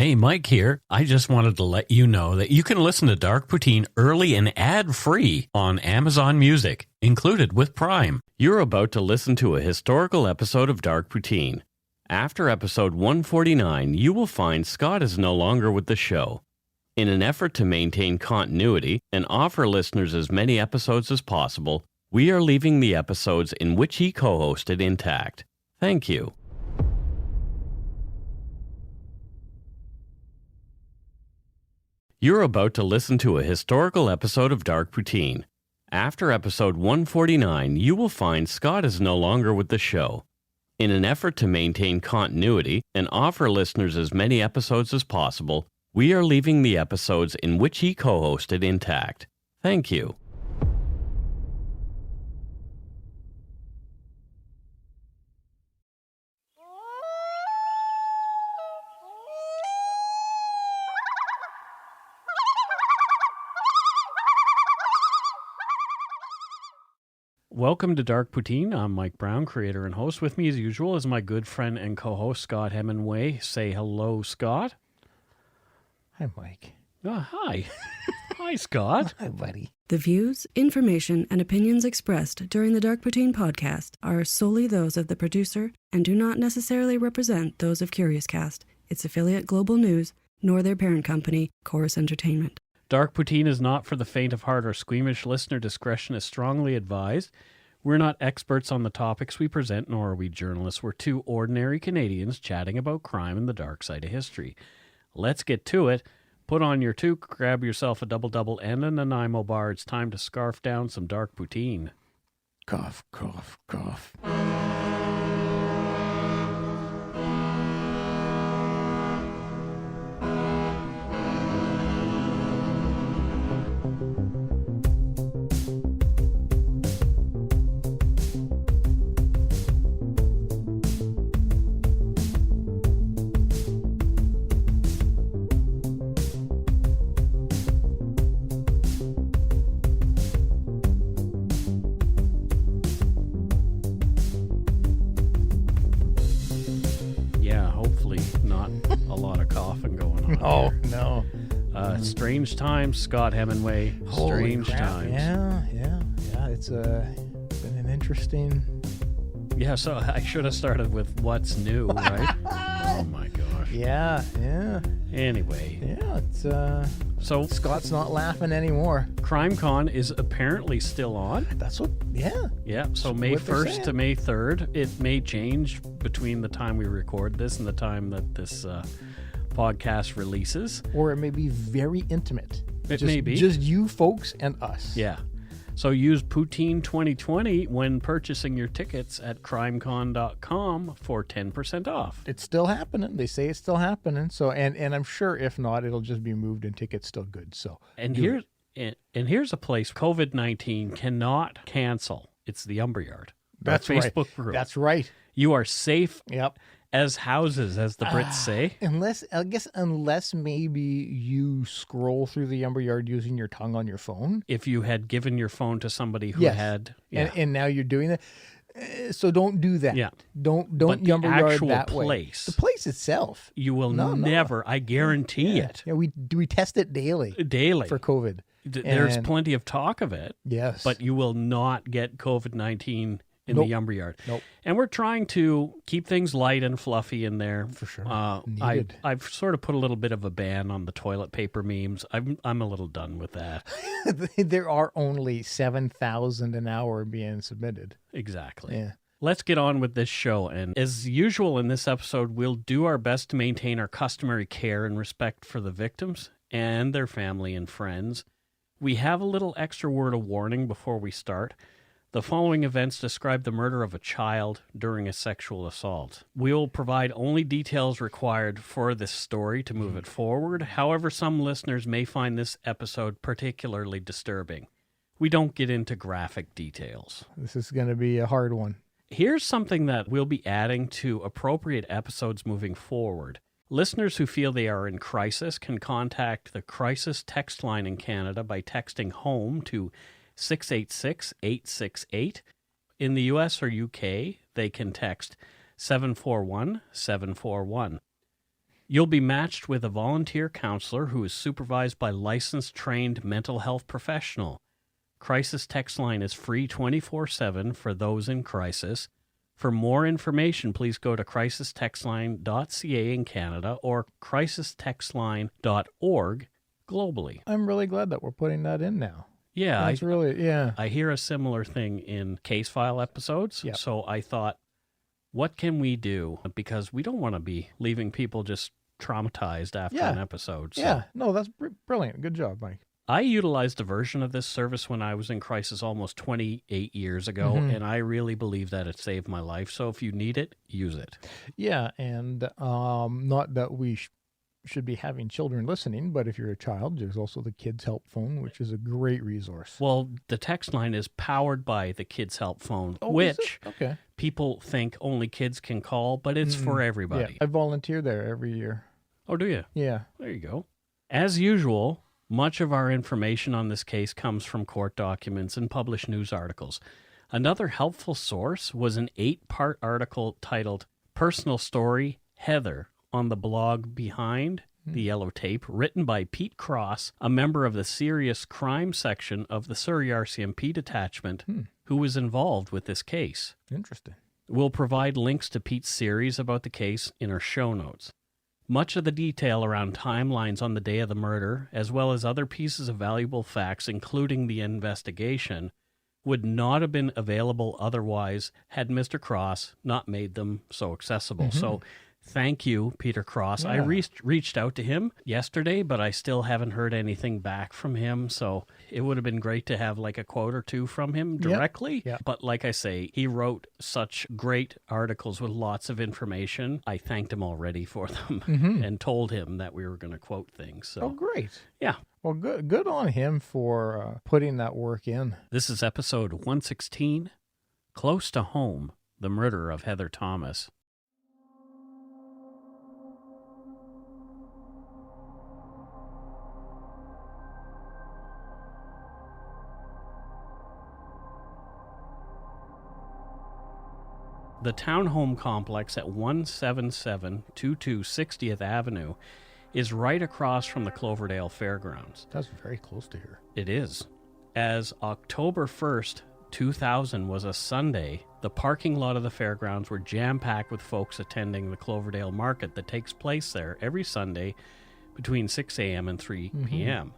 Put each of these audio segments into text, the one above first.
Hey, Mike here. I just wanted to let you know that you can listen to Dark Poutine early and ad-free on Amazon Music, included with Prime. You're about to listen to a historical episode of Dark Poutine. After episode 149, you will find Scott is no longer with the show. In an effort to maintain continuity and offer listeners as many episodes as possible, we are leaving the episodes in which he co-hosted intact. Thank you. You're about to listen to a historical episode of Dark Poutine. After episode 149, you will find Scott is no longer with the show. In an effort to maintain continuity and offer listeners as many episodes as possible, we are leaving the episodes in which he co-hosted intact. Thank you. Welcome to Dark Poutine. I'm Mike Brown, creator and host. With me as usual is my good friend and co-host, Scott Hemingway. Say hello, Scott. Hi, Mike. Oh, hi. Hi, Scott. Hi, buddy. The views, information, and opinions expressed during the Dark Poutine podcast are solely those of the producer and do not necessarily represent those of CuriousCast, its affiliate Global News, nor their parent company, Chorus Entertainment. Dark Poutine is not for the faint of heart or squeamish. Listener discretion is strongly advised. We're not experts on the topics we present, nor are we journalists. We're two ordinary Canadians chatting about crime and the dark side of history. Let's get to it. Put on your toque, grab yourself a double-double and a Nanaimo bar. It's time to scarf down some Dark Poutine. Cough, cough, cough. Oh, no. Strange times, Scott Hemingway. Strange times. Yeah. It's been an interesting... Yeah, so I should have started with what's new, right? Oh, my gosh. Yeah. Anyway. Yeah, it's... So Scott's not laughing anymore. CrimeCon is apparently still on. That's what... Yeah. Yeah, so May 1st to May 3rd. It may change between the time we record this and the time that this... podcast releases. Or it may be very intimate. It may be. Just you folks and us. Yeah. So use Poutine 2020 when purchasing your tickets at crimecon.com for 10% off. It's still happening. They say it's still happening. So and I'm sure if not, it'll just be moved and tickets still good. So here's a place COVID-19 cannot cancel. It's the Umberyard. That's our right. Facebook group. That's right. You are safe. Yep. As houses, as the Brits say. Unless maybe you scroll through the Umberyard using your tongue on your phone. If you had given your phone to somebody who had... Yeah. And now you're doing that. So don't do that. Yeah. Don't but the Umberyard actual that place, way. The place itself. You will never, I guarantee it. Yeah, we test it daily. For COVID. There's plenty of talk of it. Yes. But you will not get COVID-19 in the Umberyard. Nope. And we're trying to keep things light and fluffy in there. For sure. I've sort of put a little bit of a ban on the toilet paper memes. I'm a little done with that. There are only 7,000 an hour being submitted. Exactly. Yeah. Let's get on with this show. And as usual in this episode, we'll do our best to maintain our customary care and respect for the victims and their family and friends. We have a little extra word of warning before we start. The following events describe the murder of a child during a sexual assault. We will provide only details required for this story to move it forward. However, some listeners may find this episode particularly disturbing. We don't get into graphic details. This is going to be a hard one. Here's something that we'll be adding to appropriate episodes moving forward. Listeners who feel they are in crisis can contact the crisis text line in Canada by texting HOME to 686-868. In the US or UK, they can text 741-741. You'll be matched with a volunteer counselor who is supervised by licensed, trained mental health professional. Crisis text line is free 24/7 for those in crisis. For more information, please go to crisistextline.ca in Canada or crisistextline.org globally. I'm really glad that we're putting that in now. Yeah, I hear a similar thing in case file episodes. Yep. So I thought, what can we do? Because we don't want to be leaving people just traumatized after an episode. So. Yeah, no, that's brilliant. Good job, Mike. I utilized a version of this service when I was in crisis almost 28 years ago, and I really believe that it saved my life. So if you need it, use it. Yeah, and not that we should be having children listening, but if you're a child, there's also the Kids Help phone, which is a great resource. Well, the text line is powered by the Kids Help phone, Oh, which okay. people think only kids can call, but it's for everybody. Yeah, I volunteer there every year. Oh, do you? Yeah. There you go. As usual, much of our information on this case comes from court documents and published news articles. Another helpful source was an 8-part article titled Personal Story, Heather, on the blog Behind the Yellow Tape, written by Pete Cross, a member of the serious crime section of the Surrey RCMP detachment, who was involved with this case. Interesting. We'll provide links to Pete's series about the case in our show notes. Much of the detail around timelines on the day of the murder, as well as other pieces of valuable facts, including the investigation, would not have been available otherwise had Mr. Cross not made them so accessible. So thank you, Peter Cross. Yeah. I reached out to him yesterday, but I still haven't heard anything back from him. So it would have been great to have like a quote or two from him directly. Yep. But like I say, he wrote such great articles with lots of information. I thanked him already for them and told him that we were going to quote things. So. Oh, great. Yeah. Well, good on him for putting that work in. This is episode 116, Close to Home, the Murder of Heather Thomas. The townhome complex at 17722 60th Avenue is right across from the Cloverdale Fairgrounds. That's very close to here. It is. As October 1st, 2000 was a Sunday, the parking lot of the fairgrounds were jam-packed with folks attending the Cloverdale market that takes place there every Sunday between 6 a.m. and 3 p.m.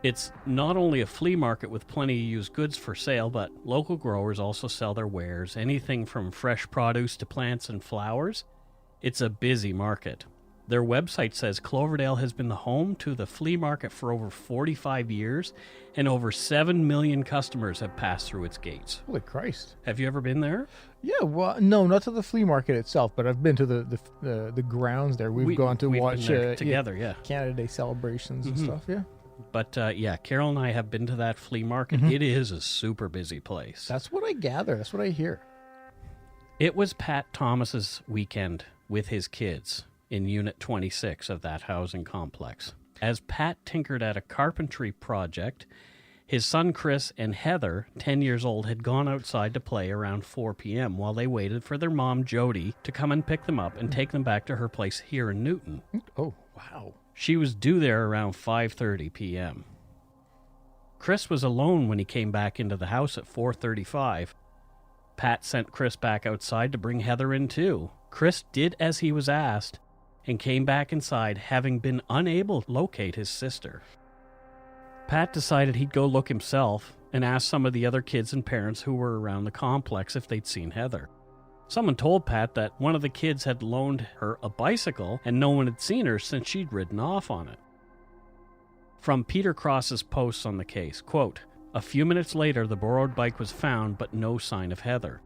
It's not only a flea market with plenty of used goods for sale, but local growers also sell their wares, anything from fresh produce to plants and flowers. It's a busy market. Their website says Cloverdale has been the home to the flea market for over 45 years, and over 7 million customers have passed through its gates. Holy Christ. Have you ever been there? Yeah, well, no, not to the flea market itself, but I've been to the grounds there. We've gone to watch been there together, Canada Day celebrations and stuff, yeah. But Carol and I have been to that flea market. It is a super busy place. That's what I gather. That's what I hear. It was Pat Thomas's weekend with his kids in Unit 26 of that housing complex. As Pat tinkered at a carpentry project, his son Chris and Heather, 10 years old, had gone outside to play around 4 p.m. while they waited for their mom, Jody, to come and pick them up and take them back to her place here in Newton. Oh, wow. She was due there around 5:30 p.m. Chris was alone when he came back into the house at 4:35. Pat sent Chris back outside to bring Heather in too. Chris did as he was asked and came back inside, having been unable to locate his sister. Pat decided he'd go look himself and asked some of the other kids and parents who were around the complex if they'd seen Heather. Someone told Pat that one of the kids had loaned her a bicycle and no one had seen her since she'd ridden off on it. From Peter Cross's posts on the case, quote, "A few minutes later, the borrowed bike was found, but no sign of Heather.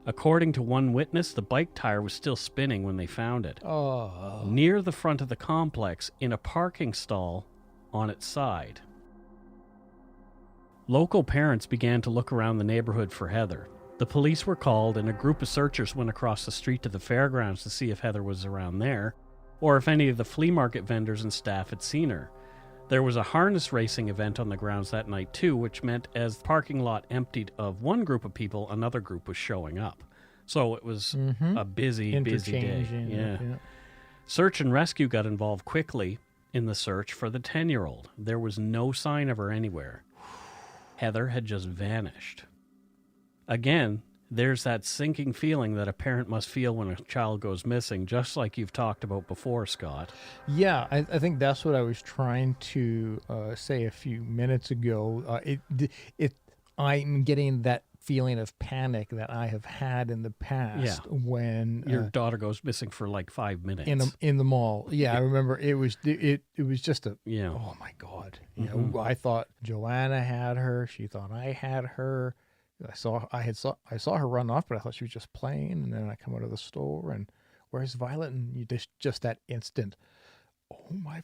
According to one witness, the bike tire was still spinning when they found it. Oh. Near the front of the complex, in a parking stall on its side." Local parents began to look around the neighborhood for Heather. The police were called, and a group of searchers went across the street to the fairgrounds to see if Heather was around there, or if any of the flea market vendors and staff had seen her. There was a harness racing event on the grounds that night too, which meant as the parking lot emptied of one group of people, another group was showing up. So it was a busy day. Yeah. Search and rescue got involved quickly in the search for the 10-year-old. There was no sign of her anywhere. Heather had just vanished. Again, there's that sinking feeling that a parent must feel when a child goes missing, just like you've talked about before, Scott. Yeah, I think that's what I was trying to say a few minutes ago. I'm getting that feeling of panic that I have had in the past when your daughter goes missing for like 5 minutes in the mall. Yeah, I remember it was just a yeah. Oh my God! You know, I thought Joanna had her. She thought I had her. I saw her run off, but I thought she was just playing. And then I come out of the store and where's Violet? And you just that instant. Oh my!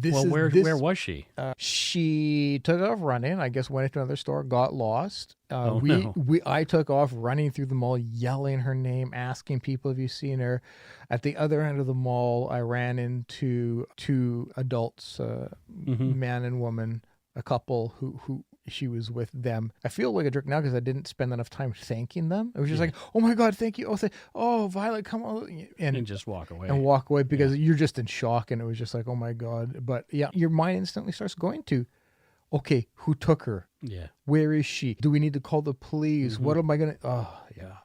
Where was she? She took off running. I guess went into another store, got lost. I took off running through the mall, yelling her name, asking people if you've seen her. At the other end of the mall, I ran into two adults, man and woman, a couple who she was with them. I feel like a jerk now because I didn't spend enough time thanking them. It was just like, oh my God, thank you. Oh, Violet, come on. And just walk away. And walk away because you're just in shock. And it was just like, oh my God. But yeah, your mind instantly starts going to, okay, who took her? Yeah. Where is she? Do we need to call the police? What am I going to, oh yeah.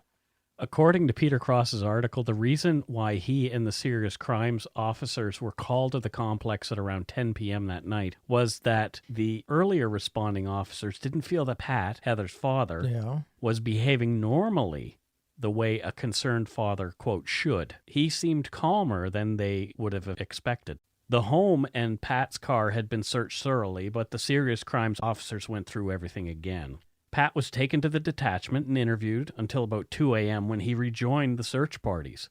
According to Peter Cross's article, the reason why he and the serious crimes officers were called to the complex at around 10 p.m. that night was that the earlier responding officers didn't feel that Pat, Heather's father, was behaving normally the way a concerned father, quote, should. He seemed calmer than they would have expected. The home and Pat's car had been searched thoroughly, but the serious crimes officers went through everything again. Pat was taken to the detachment and interviewed until about 2 a.m. when he rejoined the search parties.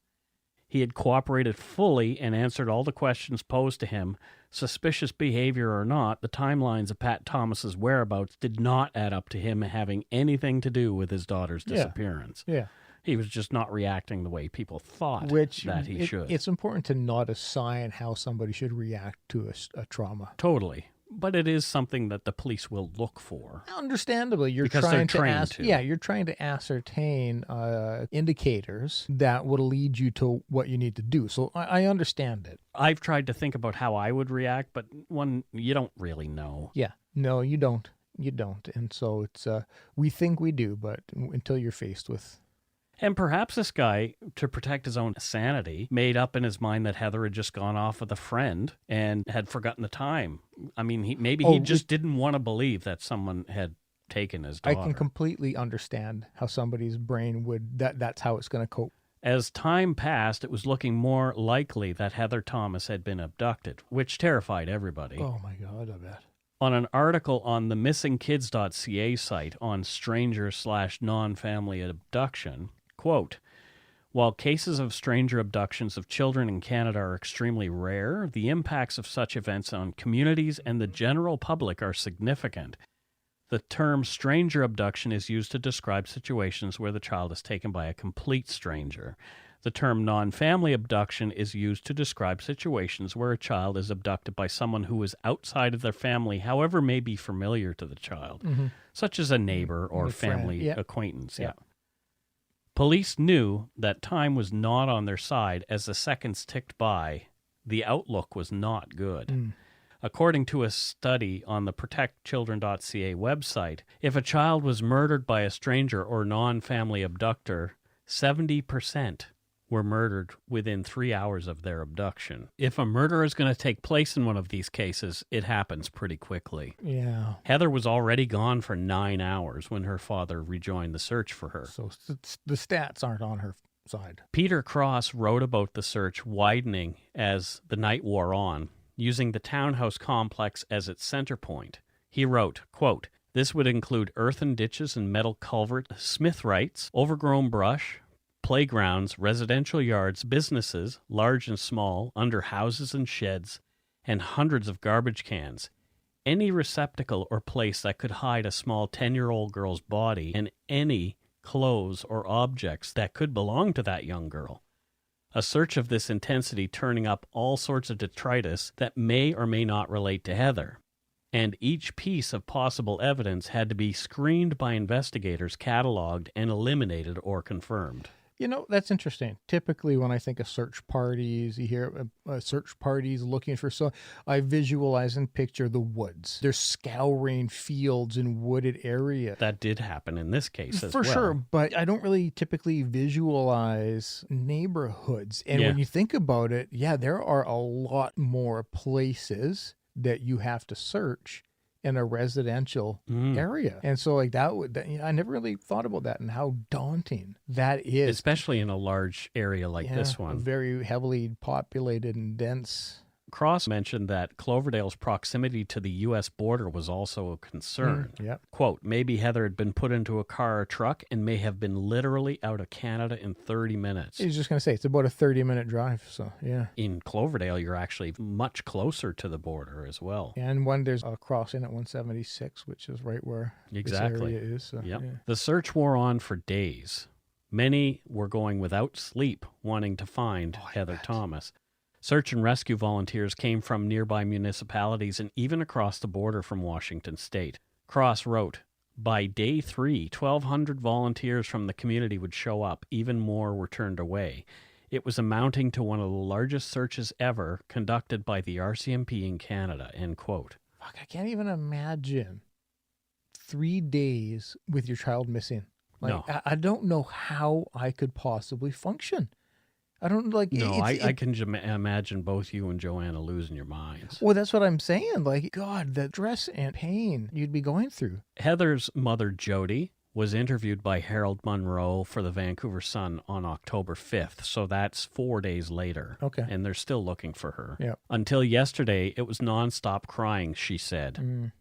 He had cooperated fully and answered all the questions posed to him. Suspicious behavior or not, the timelines of Pat Thomas's whereabouts did not add up to him having anything to do with his daughter's disappearance. Yeah. He was just not reacting the way people thought that he should. It's important to not assign how somebody should react to a trauma. Totally. But it is something that the police will look for. Understandably, you're because trying they're trained to. Yeah, you're trying to ascertain indicators that would lead you to what you need to do. So I understand it. I've tried to think about how I would react, but you don't really know. Yeah, no, you don't. You don't. And so it's we think we do, but until you're faced with. And perhaps this guy, to protect his own sanity, made up in his mind that Heather had just gone off with a friend and had forgotten the time. I mean, he just didn't want to believe that someone had taken his daughter. I can completely understand how somebody's brain would, that's how it's going to cope. As time passed, it was looking more likely that Heather Thomas had been abducted, which terrified everybody. Oh my God, I bet. On an article on the missingkids.ca site on stranger/non-family abduction, quote, while cases of stranger abductions of children in Canada are extremely rare, the impacts of such events on communities and the general public are significant. The term stranger abduction is used to describe situations where the child is taken by a complete stranger. The term non-family abduction is used to describe situations where a child is abducted by someone who is outside of their family, however may be familiar to the child, such as a neighbor or family acquaintance. Yeah. Police knew that time was not on their side as the seconds ticked by. The outlook was not good. According to a study on the protectchildren.ca website, if a child was murdered by a stranger or non-family abductor, 70% were murdered within 3 hours of their abduction. If a murder is going to take place in one of these cases, it happens pretty quickly. Yeah. Heather was already gone for 9 hours when her father rejoined the search for her. So the stats aren't on her side. Peter Cross wrote about the search widening as the night wore on, using the townhouse complex as its center point. He wrote, quote, this would include earthen ditches and metal culvert, smithrights, overgrown brush, playgrounds, residential yards, businesses, large and small, under houses and sheds, and hundreds of garbage cans. Any receptacle or place that could hide a small 10-year-old girl's body and any clothes or objects that could belong to that young girl. A search of this intensity turning up all sorts of detritus that may or may not relate to Heather. And each piece of possible evidence had to be screened by investigators, cataloged, and eliminated or confirmed. You know, that's interesting. Typically, when I think of search parties, you hear search parties looking for so. I visualize and picture the woods. They're scouring fields and wooded area. That did happen in this case as For well. sure, but I don't really typically visualize neighborhoods. And when you think about it, there are a lot more places that you have to search in a residential area. And so like I never really thought about that and how daunting that is. Especially in a large area like this one. Very heavily populated and dense. Cross mentioned that Cloverdale's proximity to the U.S. border was also a concern. Quote, maybe Heather had been put into a car or truck and may have been literally out of Canada in 30 minutes. I was just going to say, it's about a 30-minute drive, so yeah. In Cloverdale, you're actually much closer to the border as well. And there's a crossing at 176, which is right where this area is. So, The search wore on for days. Many were going without sleep, wanting to find Heather Thomas. Search and rescue volunteers came from nearby municipalities and even across the border from Washington State. Cross wrote, by day 3, 1,200 volunteers from the community would show up. Even more were turned away. It was amounting to one of the largest searches ever conducted by the RCMP in Canada, end quote. Fuck, I can't even imagine 3 days with your child missing. No. I don't know how I could possibly function. I don't like. No, I can imagine both you and Joanna losing your minds. Well, that's what I'm saying. Like, God, the stress and pain you'd be going through. Heather's mother, Jody, was interviewed by Harold Munro for the Vancouver Sun on October 5th. So that's 4 days later. Okay. And they're still looking for her. Yeah. Until yesterday, it was nonstop crying, she said.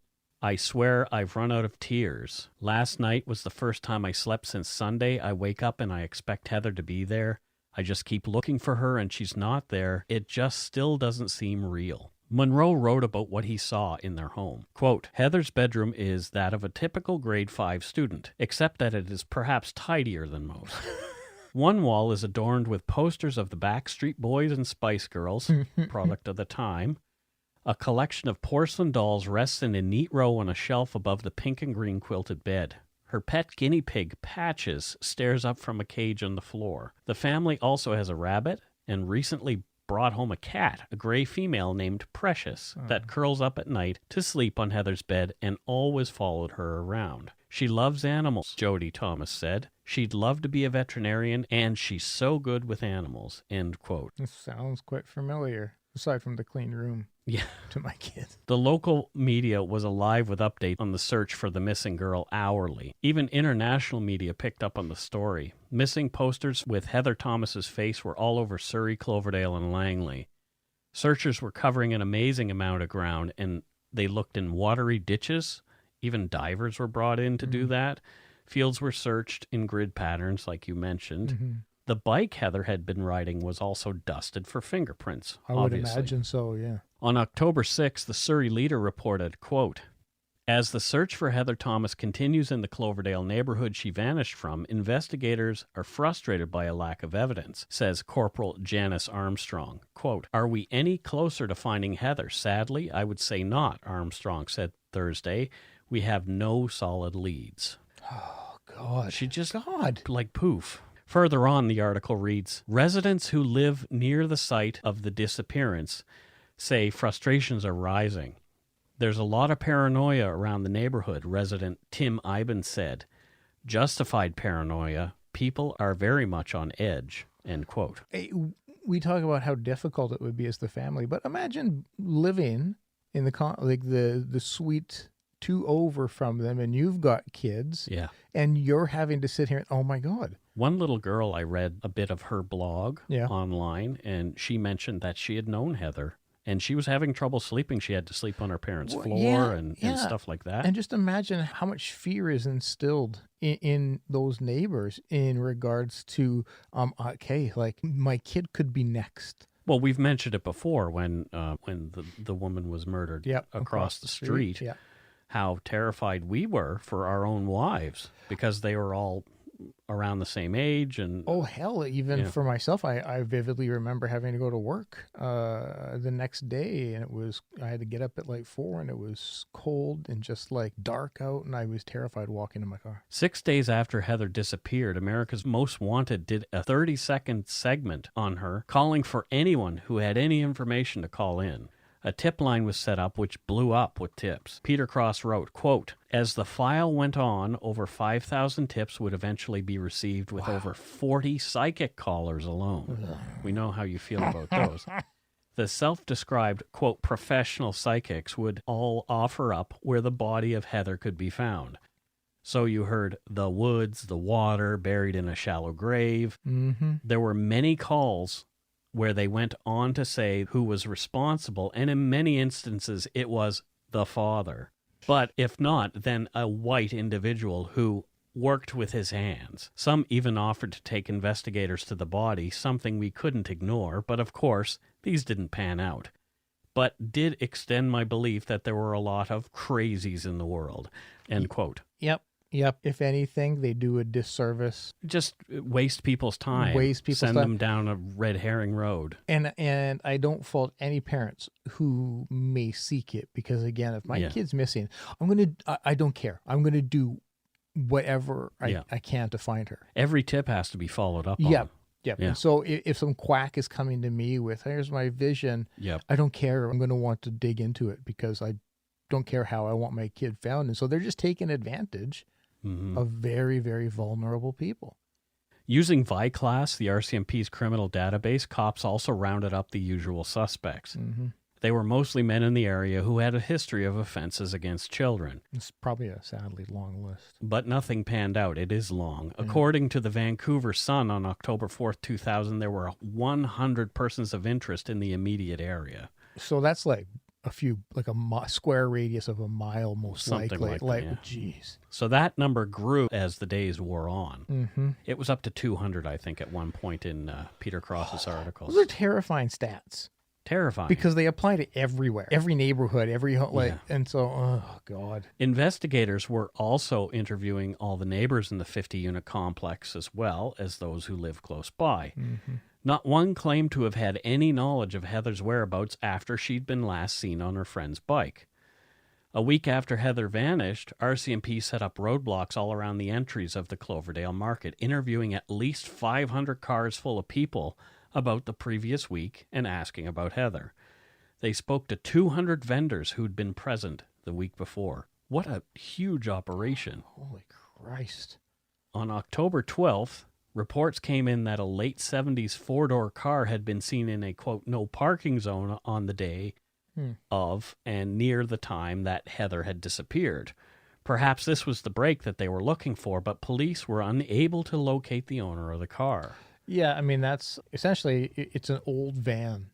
I swear I've run out of tears. Last night was the first time I slept since Sunday. I wake up and I expect Heather to be there. I just keep looking for her and she's not there. It just still doesn't seem real. Munro wrote about what he saw in their home. Quote, Heather's bedroom is that of a typical grade 5 student, except that it is perhaps tidier than most. One wall is adorned with posters of the Backstreet Boys and Spice Girls, product of the time. A collection of porcelain dolls rests in a neat row on a shelf above the pink and green quilted bed. Her pet guinea pig, Patches, stares up from a cage on the floor. The family also has a rabbit and recently brought home a cat, a gray female named Precious, that curls up at night to sleep on Heather's bed and always followed her around. She loves animals, Jody Thomas said. She'd love to be a veterinarian, and she's so good with animals, end quote. This sounds quite familiar, aside from the clean room. Yeah. To my kids. The local media was alive with updates on the search for the missing girl hourly. Even international media picked up on the story. Missing posters with Heather Thomas's face were all over Surrey, Cloverdale, and Langley. Searchers were covering an amazing amount of ground, and they looked in watery ditches. Even divers were brought in to do that. Fields were searched in grid patterns, like you mentioned. The bike Heather had been riding was also dusted for fingerprints, I would imagine so, yeah. On October 6th, the Surrey Leader reported, quote, as the search for Heather Thomas continues in the Cloverdale neighborhood she vanished from, investigators are frustrated by a lack of evidence, says Corporal Janice Armstrong. Quote, are we any closer to finding Heather? Sadly, I would say not, Armstrong said Thursday. We have no solid leads. Oh, God. She just, like poof. Further on, the article reads, residents who live near the site of the disappearance say frustrations are rising. There's a lot of paranoia around the neighborhood, resident Tim Iben said. Justified paranoia. People are very much on edge, end quote. Hey, we talk about how difficult it would be as the family, but imagine living in the suite 2 over from them, and you've got kids, and you're having to sit here and, oh my God. One little girl, I read a bit of her blog online, and she mentioned that she had known Heather, and she was having trouble sleeping. She had to sleep on her parents' floor and stuff like that. And just imagine how much fear is instilled in those neighbors in regards to, like my kid could be next. Well, we've mentioned it before when the woman was murdered across the street. How terrified we were for our own wives because they were all around the same age. And oh, hell, even for myself, I vividly remember having to go to work the next day, and I had to get up at like 4, and it was cold and just like dark out, and I was terrified walking in my car. 6 days after Heather disappeared, America's Most Wanted did a 30-second segment on her, calling for anyone who had any information to call in. A tip line was set up which blew up with tips. Peter Cross wrote, quote, "As the file went on, over 5,000 tips would eventually be received with over 40 psychic callers alone." We know how you feel about those. The self-described, quote, "professional psychics" would all offer up where the body of Heather could be found. So you heard the woods, the water, buried in a shallow grave. Mm-hmm. There were many calls where they went on to say who was responsible, and in many instances it was the father. But if not, then a white individual who worked with his hands. Some even offered to take investigators to the body, something we couldn't ignore, but of course, these didn't pan out. But did extend my belief that there were a lot of crazies in the world, end quote. Yep. If anything, they do a disservice. Just waste people's time. Send them down a red herring road. And I don't fault any parents who may seek it, because again, if my kid's missing, I don't care. I'm gonna do whatever I can to find her. Every tip has to be followed up on. Yep. And so if some quack is coming to me with, here's my vision, I don't care. I'm gonna want to dig into it, because I don't care how I want my kid found. And so they're just taking advantage of very, very vulnerable people. Using VICLAS, the RCMP's criminal database, cops also rounded up the usual suspects. Mm-hmm. They were mostly men in the area who had a history of offenses against children. It's probably a sadly long list. But nothing panned out. It is long. Yeah. According to the Vancouver Sun on October 4th, 2000, there were 100 persons of interest in the immediate area. So that's like a few, like a square radius of a mile, most Something likely. like that, geez. So that number grew as the days wore on. Mm-hmm. It was up to 200, I think, at one point in Peter Cross's articles. Those are terrifying stats. Terrifying. Because they apply to everywhere, every neighborhood, and so, oh, God. Investigators were also interviewing all the neighbors in the 50-unit complex as well as those who live close by. Mm-hmm. Not one claimed to have had any knowledge of Heather's whereabouts after she'd been last seen on her friend's bike. A week after Heather vanished, RCMP set up roadblocks all around the entries of the Cloverdale market, interviewing at least 500 cars full of people about the previous week and asking about Heather. They spoke to 200 vendors who'd been present the week before. What a huge operation. Holy Christ. On October 12th, reports came in that a late 70s four-door car had been seen in a, quote, no parking zone on the day of and near the time that Heather had disappeared. Perhaps this was the break that they were looking for, but police were unable to locate the owner of the car. Yeah, I mean, that's essentially, it's an old van.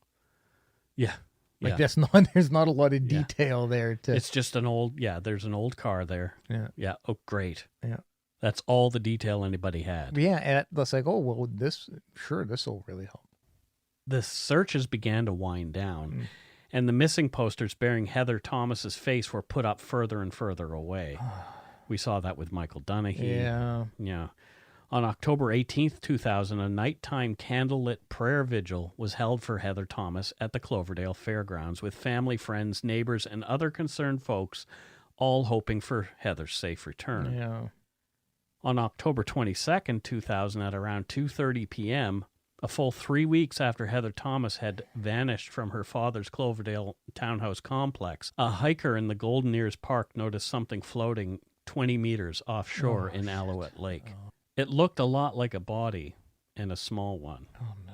Yeah. Like there's not a lot of detail there. It's just an old, there's an old car there. Yeah. Yeah. Oh, great. Yeah. That's all the detail anybody had. Yeah, and that's like, oh, well, this will really help. The searches began to wind down, and the missing posters bearing Heather Thomas's face were put up further and further away. We saw that with Michael Donahue. Yeah. On October 18th, 2000, a nighttime candlelit prayer vigil was held for Heather Thomas at the Cloverdale Fairgrounds with family, friends, neighbors, and other concerned folks, all hoping for Heather's safe return. Yeah. On October 22nd, 2000, at around 2:30 p.m., a full 3 weeks after Heather Thomas had vanished from her father's Cloverdale townhouse complex, a hiker in the Golden Ears Park noticed something floating 20 meters offshore in Alouette Lake. Oh. It looked a lot like a body, and a small one. Oh, no.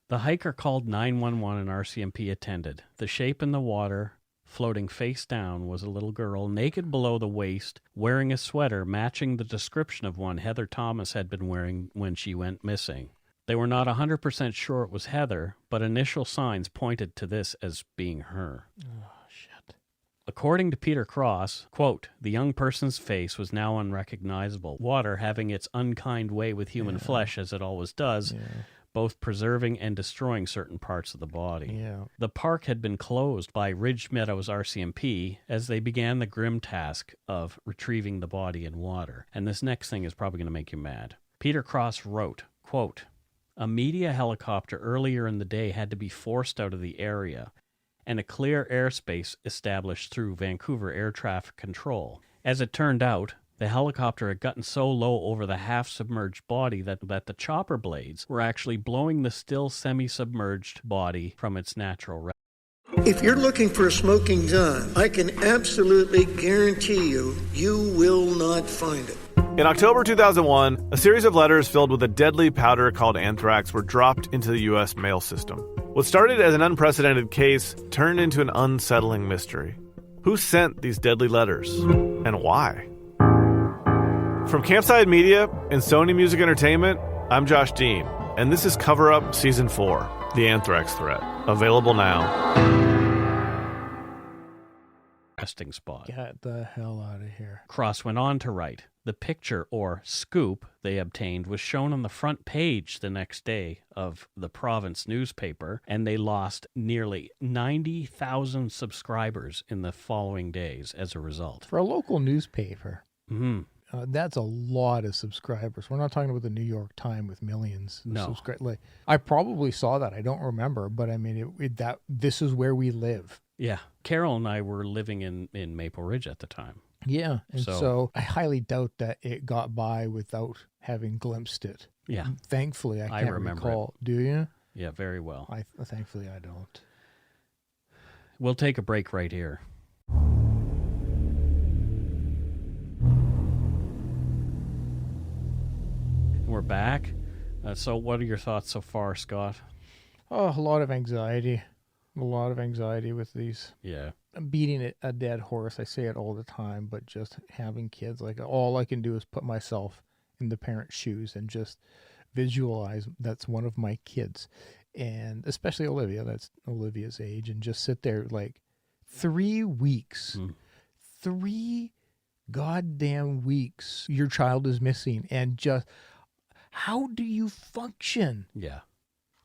The hiker called 911 and RCMP attended. The shape in the water, floating face down, was a little girl, naked below the waist, wearing a sweater matching the description of one Heather Thomas had been wearing when she went missing. They were not 100% sure it was Heather, but initial signs pointed to this as being her. Oh, shit. According to Peter Cross, quote, the young person's face was now unrecognizable, water having its unkind way with human flesh as it always does, both preserving and destroying certain parts of the body. Yeah. The park had been closed by Ridge Meadows RCMP as they began the grim task of retrieving the body in water. And this next thing is probably going to make you mad. Peter Cross wrote, quote, "A media helicopter earlier in the day had to be forced out of the area and a clear airspace established through Vancouver Air Traffic Control. As it turned out, the helicopter had gotten so low over the half-submerged body that the chopper blades were actually blowing the still semi-submerged body from its natural rest." If you're looking for a smoking gun, I can absolutely guarantee you will not find it. In October 2001, a series of letters filled with a deadly powder called anthrax were dropped into the U.S. mail system. What started as an unprecedented case turned into an unsettling mystery. Who sent these deadly letters? And why? From Campside Media and Sony Music Entertainment, I'm Josh Dean, and this is Cover Up Season 4, The Anthrax Threat. Available now. Resting spot. Get the hell out of here. Cross went on to write, "The picture, or scoop, they obtained was shown on the front page the next day of the province newspaper, and they lost nearly 90,000 subscribers in the following days as a result." For a local newspaper, Mm-hmm. that's a lot of subscribers. We're not talking about the New York Times with millions. Of No. subscribers. I probably saw that. I don't remember, but I mean, this is where we live. Yeah. Carol and I were living in Maple Ridge at the time. Yeah, and So- so I highly doubt that it got by without having glimpsed it. Yeah. Thankfully, I can't remember recall. Do you? Yeah, very well. Thankfully, I don't. We'll take a break right here. We're back. So what are your thoughts so far, Scott? Oh, a lot of anxiety. A lot of anxiety with these. Yeah. Beating a dead horse. I say it all the time, but just having kids, like all I can do is put myself in the parent's shoes and just visualize that's one of my kids. And especially Olivia, that's Olivia's age, and just sit there like 3 weeks. 3 goddamn weeks your child is missing, and just how do you function? Yeah.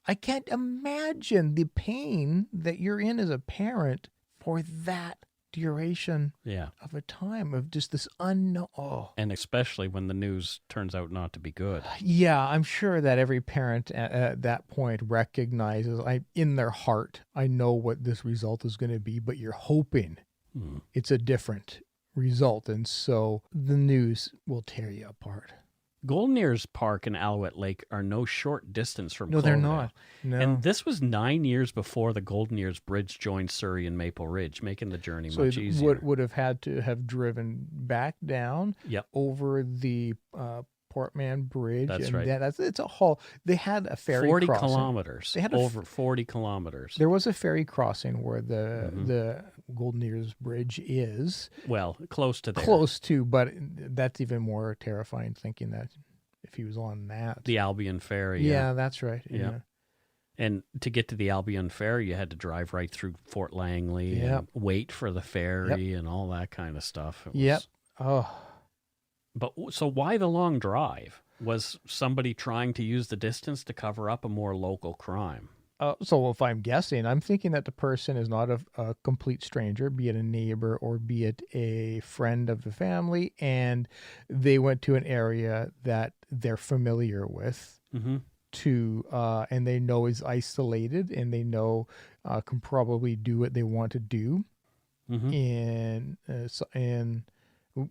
I can't imagine the pain that you're in as a parent for that duration Yeah. of a time of just this unknown. Oh. And especially when the news turns out not to be good. Yeah, I'm sure that every parent at that point recognizes, in their heart, I know what this result is going to be, but you're hoping it's a different result. And so the news will tear you apart. Golden Ears Park and Alouette Lake are no short distance from No, they're Cloverdale. not. No. And this was 9 years before the Golden Ears Bridge joined Surrey and Maple Ridge, making the journey so much it easier. would have had to have driven back down Yep. over the Portman Bridge. That's and right. It's a haul. They had a ferry 40 crossing. kilometers. They had over 40 kilometers. There was a ferry crossing where the Mm-hmm. Golden Ears Bridge is. Well, close to there. Close to, but that's even more terrifying thinking that if he was on that. The Albion Ferry. Yeah, that's right. Yeah. And to get to the Albion Ferry, you had to drive right through Fort Langley and wait for the ferry and all that kind of stuff. It was, Yep. Oh, But so why the long drive? Was somebody trying to use the distance to cover up a more local crime? so if I'm guessing, I'm thinking that the person is not a complete stranger, be it a neighbor or be it a friend of the family, and they went to an area that they're familiar with. Mm-hmm. And they know is isolated, and they know can probably do what they want to do, Mm-hmm. and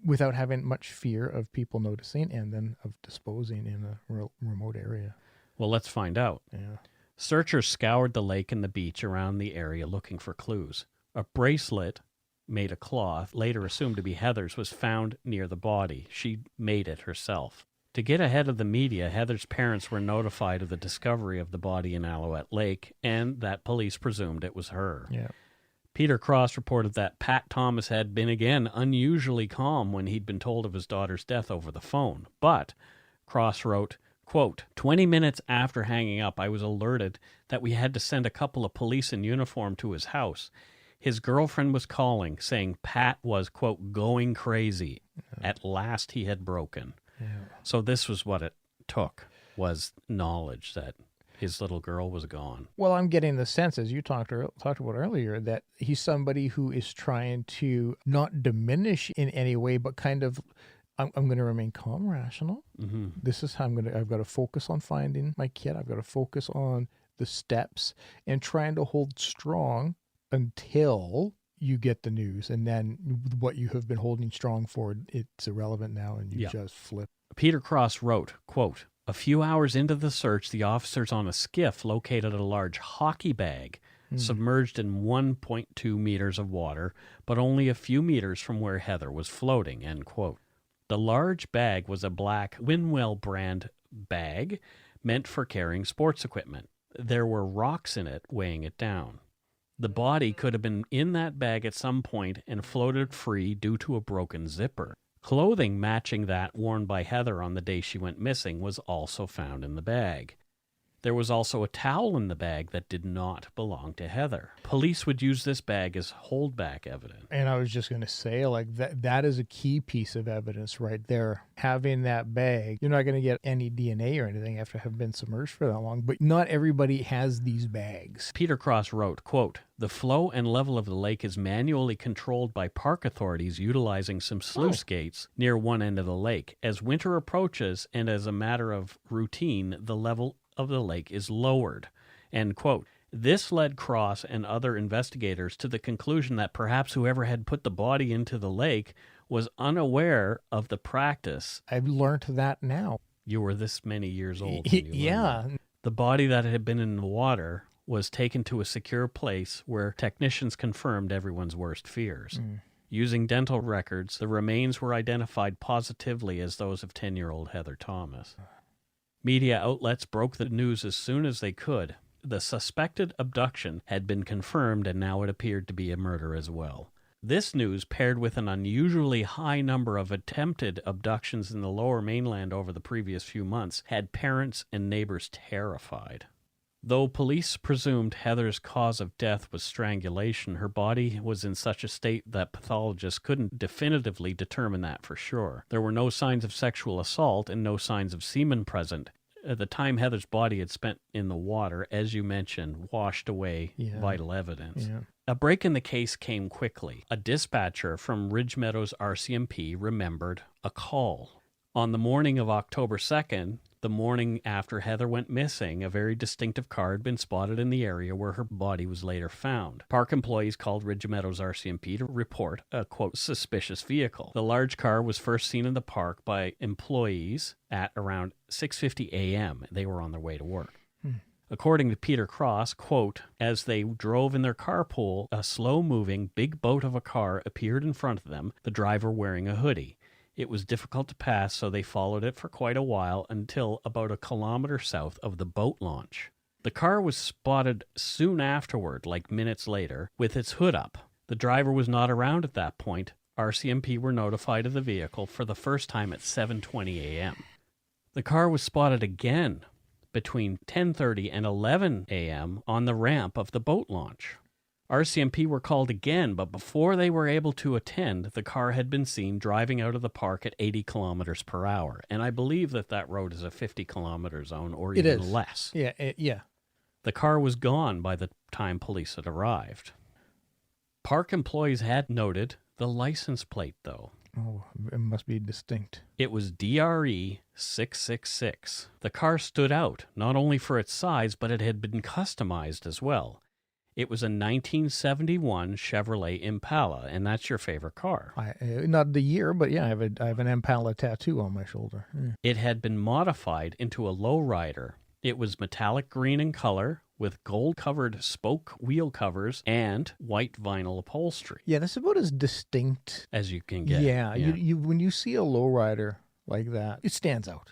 without having much fear of people noticing, and then of disposing in a remote area. Well, let's find out. Yeah. Searchers scoured the lake and the beach around the area looking for clues. A bracelet made of cloth, later assumed to be Heather's, was found near the body. She made it herself. To get ahead of the media, Heather's parents were notified of the discovery of the body in Alouette Lake, and that police presumed it was her. Yeah. Peter Cross reported that Pat Thomas had been again unusually calm when he'd been told of his daughter's death over the phone. But Cross wrote, quote, 20 minutes after hanging up, I was alerted that we had to send a couple of police in uniform to his house. His girlfriend was calling, saying Pat was, quote, going crazy. At last he had broken. Yeah. So this was what it took, was knowledge that his little girl was gone. Well, I'm getting the sense, as you talked about earlier, that he's somebody who is trying to not diminish in any way, but kind of, I'm going to remain calm, rational. Mm-hmm. This is how I've got to focus on finding my kid. I've got to focus on the steps and trying to hold strong until you get the news. And then what you have been holding strong for, it's irrelevant now, and you just flip. Peter Cross wrote, quote, "A few hours into the search, the officers on a skiff located a large hockey bag submerged in 1.2 meters of water, but only a few meters from where Heather was floating," end quote. The large bag was a black Winwell brand bag meant for carrying sports equipment. There were rocks in it weighing it down. The body could have been in that bag at some point and floated free due to a broken zipper. Clothing matching that worn by Heather on the day she went missing was also found in the bag. There was also a towel in the bag that did not belong to Heather. Police would use this bag as holdback evidence. And I was just going to say, like, that is a key piece of evidence right there. Having that bag, you're not going to get any DNA or anything after having been submerged for that long, but not everybody has these bags. Peter Cross wrote, quote, "The flow and level of the lake is manually controlled by park authorities utilizing some sluice gates near one end of the lake. As winter approaches and as a matter of routine, the level of the lake is lowered," end quote. This led Cross and other investigators to the conclusion that perhaps whoever had put the body into the lake was unaware of the practice. I've learned that now. You were this many years old. When you Yeah. learned that. The body that had been in the water was taken to a secure place where technicians confirmed everyone's worst fears. Using dental records, the remains were identified positively as those of 10-year-old Heather Thomas. Media outlets broke the news as soon as they could. The suspected abduction had been confirmed, and now it appeared to be a murder as well. This news, paired with an unusually high number of attempted abductions in the Lower Mainland over the previous few months, had parents and neighbors terrified. Though police presumed Heather's cause of death was strangulation, her body was in such a state that pathologists couldn't definitively determine that for sure. There were no signs of sexual assault and no signs of semen present. At the time Heather's body had spent in the water, as you mentioned, washed away vital evidence. Yeah. A break in the case came quickly. A dispatcher from Ridge Meadows RCMP remembered a call. On the morning of October 2nd, the morning after Heather went missing, a very distinctive car had been spotted in the area where her body was later found. Park employees called Ridge Meadows RCMP to report a, quote, suspicious vehicle. The large car was first seen in the park by employees at around 6:50 a.m. They were on their way to work. According to Peter Cross, quote, "As they drove in their carpool, a slow-moving big boat of a car appeared in front of them, the driver wearing a hoodie. It was difficult to pass, so they followed it for quite a while until about a kilometer south of the boat launch. The car was spotted soon afterward, like minutes later, with its hood up. The driver was not around at that point. RCMP were notified of the vehicle for the first time at 7:20 a.m. The car was spotted again between 10:30 and 11 a.m. on the ramp of the boat launch. RCMP were called again, but before they were able to attend, the car had been seen driving out of the park at 80 kilometers per hour. And I believe that road is a 50-kilometer zone or even less. Yeah. The car was gone by the time police had arrived. Park employees had noted the license plate, though. Oh, it must be distinct. It was DRE 666. The car stood out, not only for its size, but it had been customized as well. It was a 1971 Chevrolet Impala, and that's your favorite car. Not the year, but yeah, I have an Impala tattoo on my shoulder. Yeah. It had been modified into a lowrider. It was metallic green in color, with gold-covered spoke wheel covers and white vinyl upholstery. Yeah, that's about as distinct as you can get. Yeah. You when you see a lowrider like that, it stands out.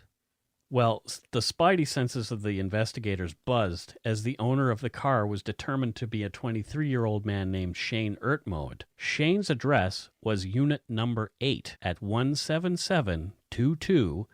Well, the spidey senses of the investigators buzzed as the owner of the car was determined to be a 23-year-old man named Shane Ertmode. Shane's address was Unit Number 8 at 17722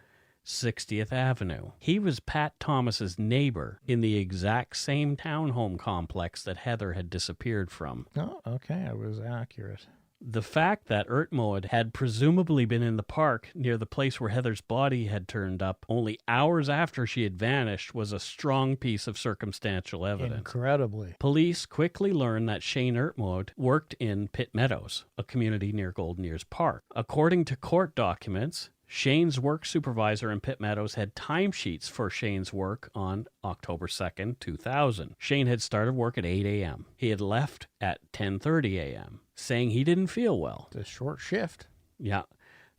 60th Avenue. He was Pat Thomas's neighbor in the exact same townhome complex that Heather had disappeared from. Oh, okay. I was accurate. The fact that Ertmoed had presumably been in the park near the place where Heather's body had turned up only hours after she had vanished was a strong piece of circumstantial evidence. Incredibly. Police quickly learned that Shane Ertmoed worked in Pitt Meadows, a community near Golden Ears Park. According to court documents, Shane's work supervisor in Pitt Meadows had timesheets for Shane's work on October 2nd, 2000. Shane had started work at 8 a.m. He had left at 10:30 a.m., saying he didn't feel well. It's a short shift. Yeah.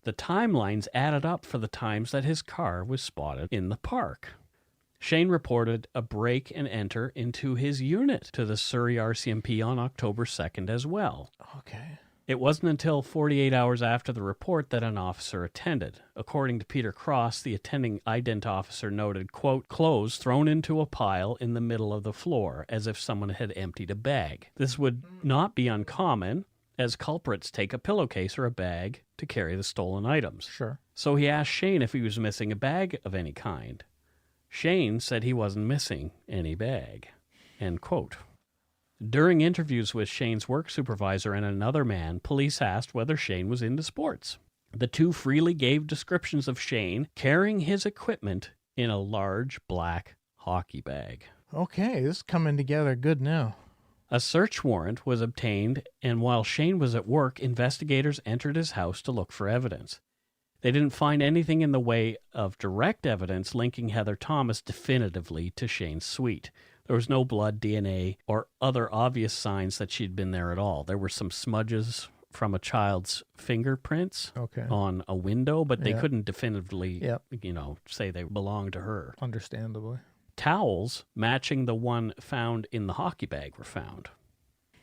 The timelines added up for the times that his car was spotted in the park. Shane reported a break and enter into his unit to the Surrey RCMP on October 2nd as well. Okay. It wasn't until 48 hours after the report that an officer attended. According to Peter Cross, the attending ident officer noted, quote, clothes thrown into a pile in the middle of the floor, as if someone had emptied a bag. This would not be uncommon, as culprits take a pillowcase or a bag to carry the stolen items. Sure. So he asked Shane if he was missing a bag of any kind. Shane said he wasn't missing any bag, end quote. During interviews with Shane's work supervisor and another man, police asked whether Shane was into sports. The two freely gave descriptions of Shane carrying his equipment in a large black hockey bag. Okay, this is coming together good now. A search warrant was obtained, and while Shane was at work, investigators entered his house to look for evidence. They didn't find anything in the way of direct evidence linking Heather Thomas definitively to Shane's suite. There was no blood, DNA, or other obvious signs that she'd been there at all. There were some smudges from a child's fingerprints on a window, but they couldn't definitively, say they belonged to her. Understandably. Towels matching the one found in the hockey bag were found.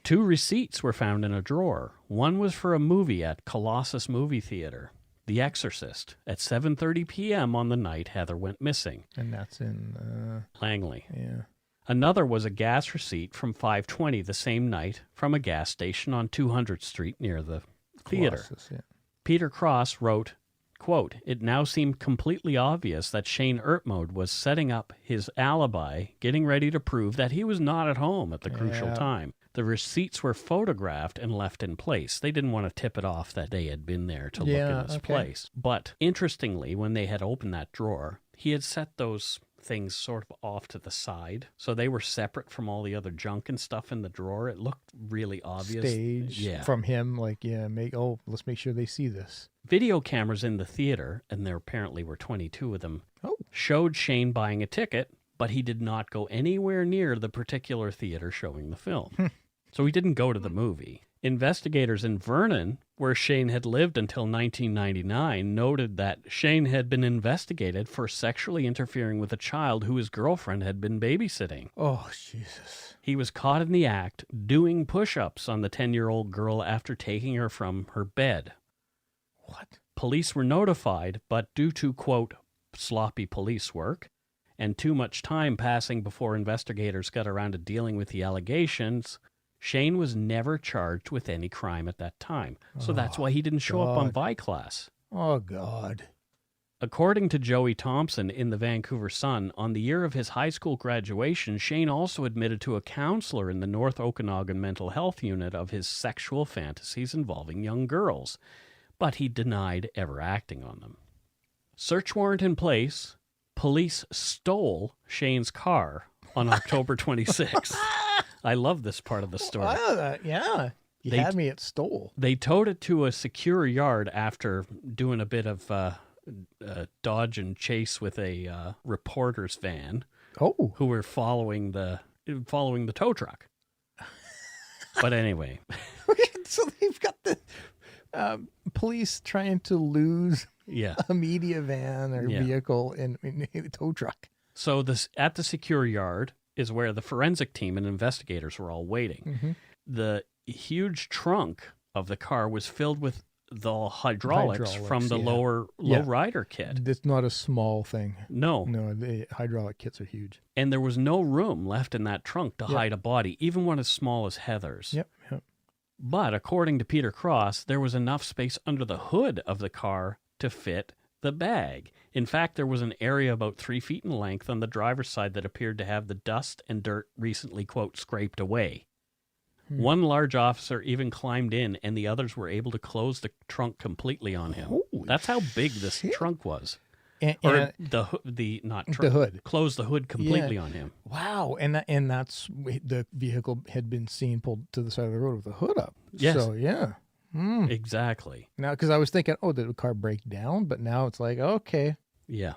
2 receipts were found in a drawer. One was for a movie at Colossus Movie Theater, The Exorcist, at 7:30 p.m. on the night Heather went missing. And that's in Langley. Yeah. Another was a gas receipt from 5:20 the same night from a gas station on 200th Street near the theater. Colossus, yeah. Peter Cross wrote, quote, it now seemed completely obvious that Shane Ertmoed was setting up his alibi, getting ready to prove that he was not at home at the crucial time. The receipts were photographed and left in place. They didn't want to tip it off that they had been there to look in this place. But interestingly, when they had opened that drawer, he had set those things sort of off to the side, so they were separate from all the other junk and stuff in the drawer. It looked really obvious. Stage from him, let's make sure they see this. Video cameras in the theater, and there apparently were 22 of them, showed Shane buying a ticket, but he did not go anywhere near the particular theater showing the film. So he didn't go to the movie. Investigators in Vernon, where Shane had lived until 1999, noted that Shane had been investigated for sexually interfering with a child who his girlfriend had been babysitting. Oh, Jesus. He was caught in the act doing push-ups on the 10-year-old girl after taking her from her bed. What? Police were notified, but due to, quote, sloppy police work and too much time passing before investigators got around to dealing with the allegations, Shane was never charged with any crime at that time. So that's why he didn't show up on Vi-Class. Oh, God. According to Joey Thompson in the Vancouver Sun, on the year of his high school graduation, Shane also admitted to a counselor in the North Okanagan Mental Health Unit of his sexual fantasies involving young girls, but he denied ever acting on them. Search warrant in place, police stole Shane's car on October 26th. I love this part of the story. Yeah. You had me at stole. They towed it to a secure yard after doing a bit of dodge and chase with a reporter's van. Oh. Who were following the tow truck. But anyway. So they've got the police trying to lose a media van or vehicle in a tow truck. So at the secure yard is where the forensic team and investigators were all waiting. Mm-hmm. The huge trunk of the car was filled with the hydraulics from the low rider kit. It's not a small thing. No, the hydraulic kits are huge. And there was no room left in that trunk to hide a body, even one as small as Heather's. Yep. But according to Peter Cross, there was enough space under the hood of the car to fit the bag. In fact, there was an area about 3 feet in length on the driver's side that appeared to have the dust and dirt recently, quote, scraped away. One large officer even climbed in, and the others were able to close the trunk completely on him. Holy That's how big this trunk was. And The hood. Close the hood completely on him. Wow, and that's the vehicle had been seen pulled to the side of the road with the hood up. Yes. So yeah, Exactly. Now, because I was thinking, oh, did the car break down? But now it's like, okay, Yeah.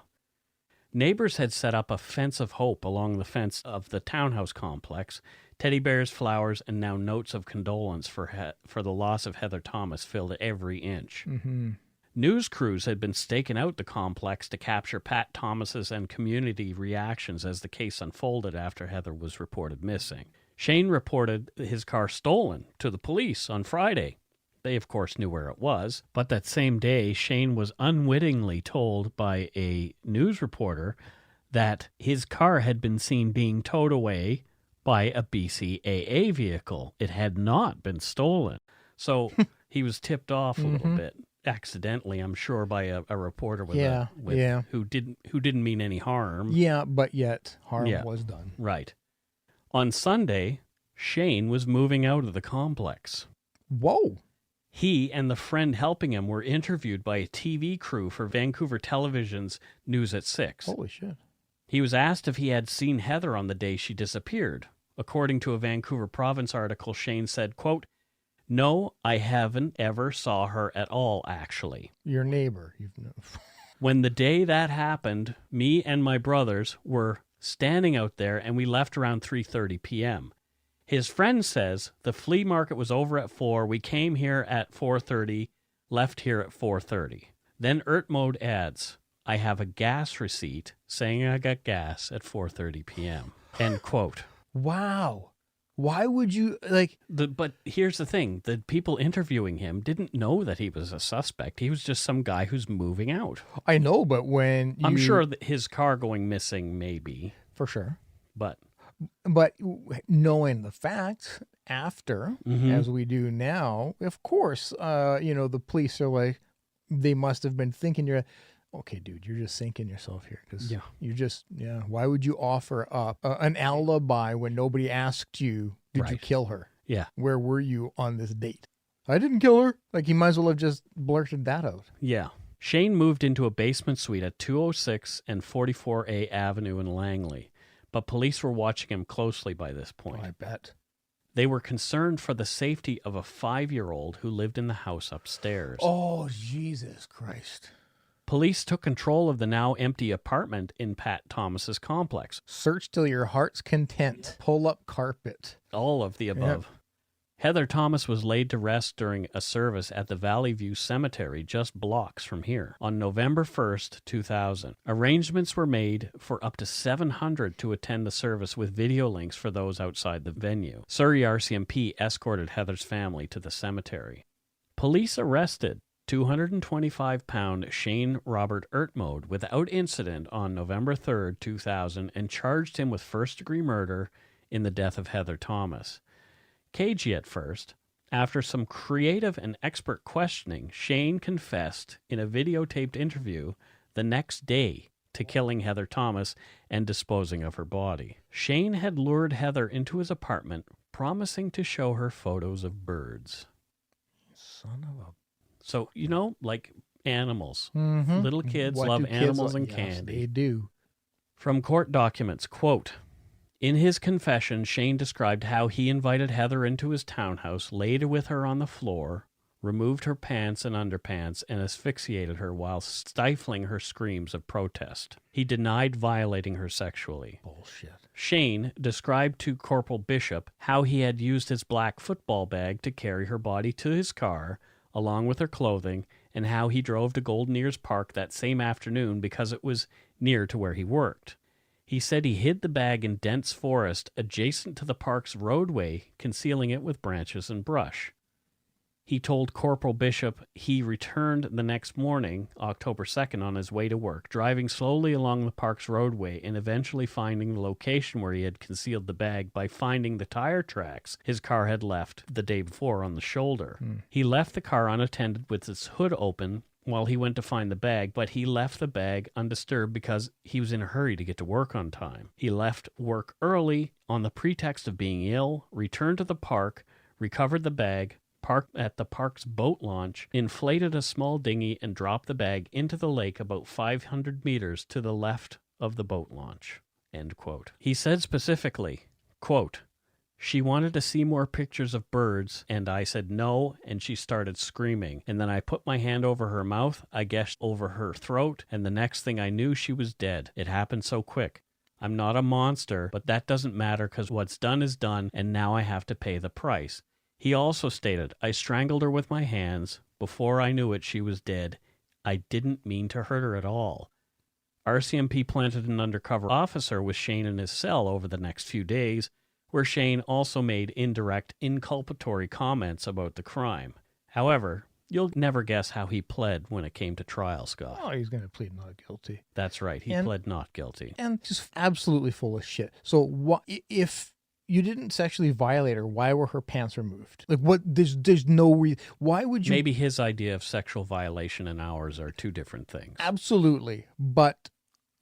Neighbors had set up a fence of hope along the fence of the townhouse complex. Teddy bears, flowers, and now notes of condolence for the loss of Heather Thomas filled every inch. Mm-hmm. News crews had been staking out the complex to capture Pat Thomas's and community reactions as the case unfolded after Heather was reported missing. Shane reported his car stolen to the police on Friday. They, of course, knew where it was, but that same day, Shane was unwittingly told by a news reporter that his car had been seen being towed away by a BCAA vehicle. It had not been stolen. So he was tipped off a little bit, accidentally, I'm sure, by a reporter who didn't mean any harm. Yeah, but yet harm was done. Right. On Sunday, Shane was moving out of the complex. Whoa. He and the friend helping him were interviewed by a TV crew for Vancouver Television's News at 6. Holy shit. He was asked if he had seen Heather on the day she disappeared. According to a Vancouver Province article, Shane said, quote, "No, I haven't ever saw her at all, actually. Your neighbor. When the day that happened, me and my brothers were standing out there and we left around 3:30 p.m. His friend says the flea market was over at 4. We came here at 4:30, left here at 4:30. Then Ertmode adds, I have a gas receipt saying I got gas at 4:30 p.m. End quote. Wow. Why would you, But here's the thing. The people interviewing him didn't know that he was a suspect. He was just some guy who's moving out. I know, but when I'm sure that his car going missing, maybe. For sure. But knowing the facts after, as we do now, of course, the police are like, they must have been thinking, okay, dude, you're just sinking yourself here. Because why would you offer up an alibi when nobody asked you, did you kill her? Yeah. Where were you on this date? I didn't kill her. Like, he might as well have just blurted that out. Yeah. Shane moved into a basement suite at 206 and 44A Avenue in Langley. But police were watching him closely by this point. Oh, I bet. They were concerned for the safety of a 5-year-old who lived in the house upstairs. Oh, Jesus Christ. Police took control of the now empty apartment in Pat Thomas's complex. Search till your heart's content. Pull up carpet. All of the above. Yep. Heather Thomas was laid to rest during a service at the Valley View Cemetery just blocks from here on November 1st, 2000. Arrangements were made for up to 700 to attend the service with video links for those outside the venue. Surrey RCMP escorted Heather's family to the cemetery. Police arrested 225-pound Shane Robert Ertmode without incident on November 3rd, 2000 and charged him with first-degree murder in the death of Heather Thomas. Cagey at first, after some creative and expert questioning, Shane confessed in a videotaped interview the next day to killing Heather Thomas and disposing of her body. Shane had lured Heather into his apartment, promising to show her photos of birds. Son of a... So, like animals. Mm-hmm. Little kids love animals and candy. They do. From court documents, quote, in his confession, Shane described how he invited Heather into his townhouse, laid with her on the floor, removed her pants and underpants, and asphyxiated her while stifling her screams of protest. He denied violating her sexually. Bullshit. Shane described to Corporal Bishop how he had used his black football bag to carry her body to his car, along with her clothing, and how he drove to Golden Ears Park that same afternoon because it was near to where he worked. He said he hid the bag in dense forest adjacent to the park's roadway, concealing it with branches and brush. He told Corporal Bishop he returned the next morning, October 2nd, on his way to work, driving slowly along the park's roadway and eventually finding the location where he had concealed the bag by finding the tire tracks his car had left the day before on the shoulder. He left the car unattended with its hood open while he went to find the bag, but he left the bag undisturbed because he was in a hurry to get to work on time. He left work early on the pretext of being ill, returned to the park, recovered the bag, parked at the park's boat launch, inflated a small dinghy, and dropped the bag into the lake about 500 meters to the left of the boat launch. End quote. He said specifically, quote, "She wanted to see more pictures of birds, and I said no, and she started screaming. And then I put my hand over her mouth, I guess over her throat, and the next thing I knew, she was dead. It happened so quick. I'm not a monster, but that doesn't matter because what's done is done, and now I have to pay the price." He also stated, "I strangled her with my hands. Before I knew it, she was dead. I didn't mean to hurt her at all." RCMP planted an undercover officer with Shane in his cell over the next few days, where Shane also made indirect inculpatory comments about the crime. However, you'll never guess how he pled when it came to trial, Scott. Oh, he's going to plead not guilty. That's right. He pled not guilty. And just absolutely full of shit. So if you didn't sexually violate her, why were her pants removed? Like, what? There's no reason. Why would you? Maybe his idea of sexual violation and ours are two different things. Absolutely. But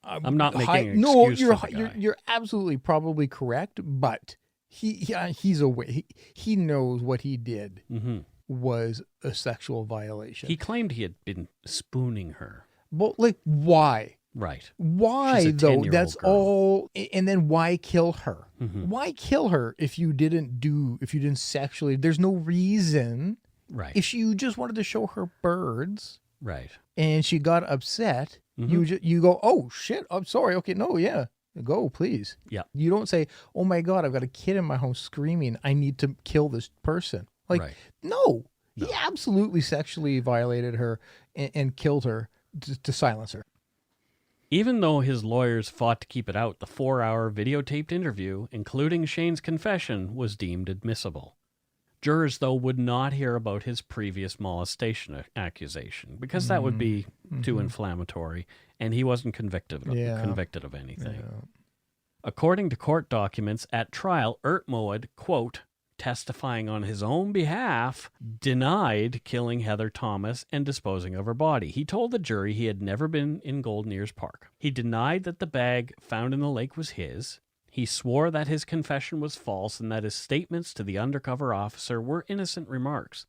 I'm not making an excuse for the guy. You're absolutely probably correct, but he's aware. He knows what he did was a sexual violation. He claimed he had been spooning her. But like, why? Right. Why though? That's girl. all. And then why kill her? Mm-hmm. Why kill her if you didn't sexually? There's no reason. Right. If you just wanted to show her birds, right, and she got upset, you go, "Oh shit, I'm sorry. Okay, no, yeah, go please." Yeah. You don't say, "Oh my God, I've got a kid in my home screaming. I need to kill this person." Like, right. No, he absolutely sexually violated her and killed her to silence her. Even though his lawyers fought to keep it out, the 4-hour videotaped interview, including Shane's confession, was deemed admissible. Jurors, though, would not hear about his previous molestation accusation because that would be too inflammatory, and he wasn't convicted of anything. Yeah. According to court documents, at trial, Ertmoed, quote, testifying on his own behalf, denied killing Heather Thomas and disposing of her body. He told the jury he had never been in Golden Ears Park. He denied that the bag found in the lake was his. He swore that his confession was false and that his statements to the undercover officer were innocent remarks.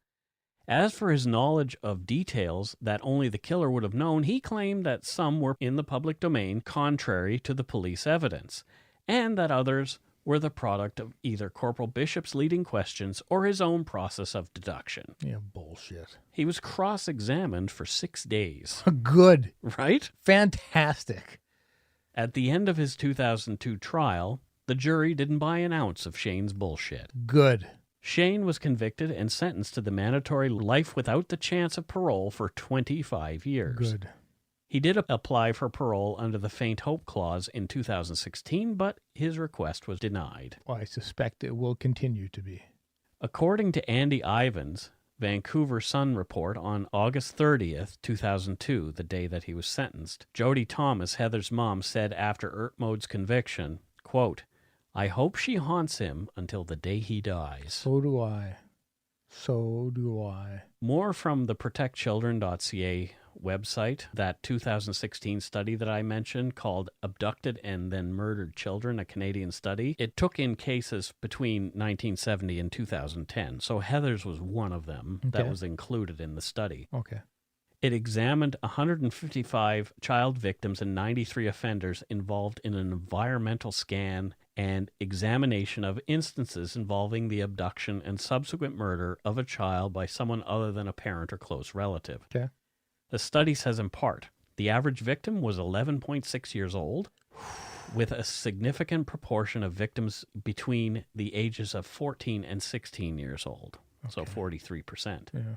As for his knowledge of details that only the killer would have known, he claimed that some were in the public domain contrary to the police evidence, and that others were the product of either Corporal Bishop's leading questions or his own process of deduction. Yeah, bullshit. He was cross-examined for 6 days. Good. Right? Fantastic. At the end of his 2002 trial, the jury didn't buy an ounce of Shane's bullshit. Good. Shane was convicted and sentenced to the mandatory life without the chance of parole for 25 years. Good. He did apply for parole under the Faint Hope Clause in 2016, but his request was denied. Well, I suspect it will continue to be. According to Andy Ivins, Vancouver Sun report on August 30th, 2002, the day that he was sentenced, Jody Thomas, Heather's mom, said after Ertmoed's conviction, quote, "I hope she haunts him until the day he dies." So do I. So do I. More from the protectchildren.ca website, that 2016 study that I mentioned called Abducted and Then Murdered Children, a Canadian study. It took in cases between 1970 and 2010, so Heather's was one of them that was included in the study. Okay. It examined 155 child victims and 93 offenders involved in an environmental scan and examination of instances involving the abduction and subsequent murder of a child by someone other than a parent or close relative. Okay. The study says in part, the average victim was 11.6 years old, with a significant proportion of victims between the ages of 14 and 16 years old, so 43%. Yeah.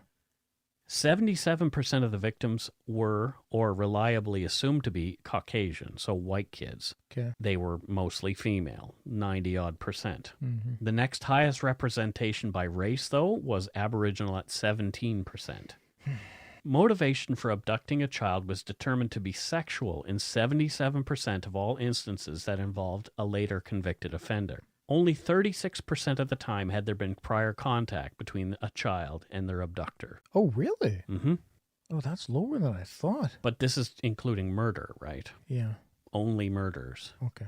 77% of the victims were, or reliably assumed to be, Caucasian, so white kids. Okay. They were mostly female, 90-odd%. Mm-hmm. The next highest representation by race, though, was Aboriginal at 17%. Motivation for abducting a child was determined to be sexual in 77% of all instances that involved a later convicted offender. Only 36% of the time had there been prior contact between a child and their abductor. Oh, really? Mm-hmm. Oh, that's lower than I thought. But this is including murder, right? Yeah. Only murders. Okay.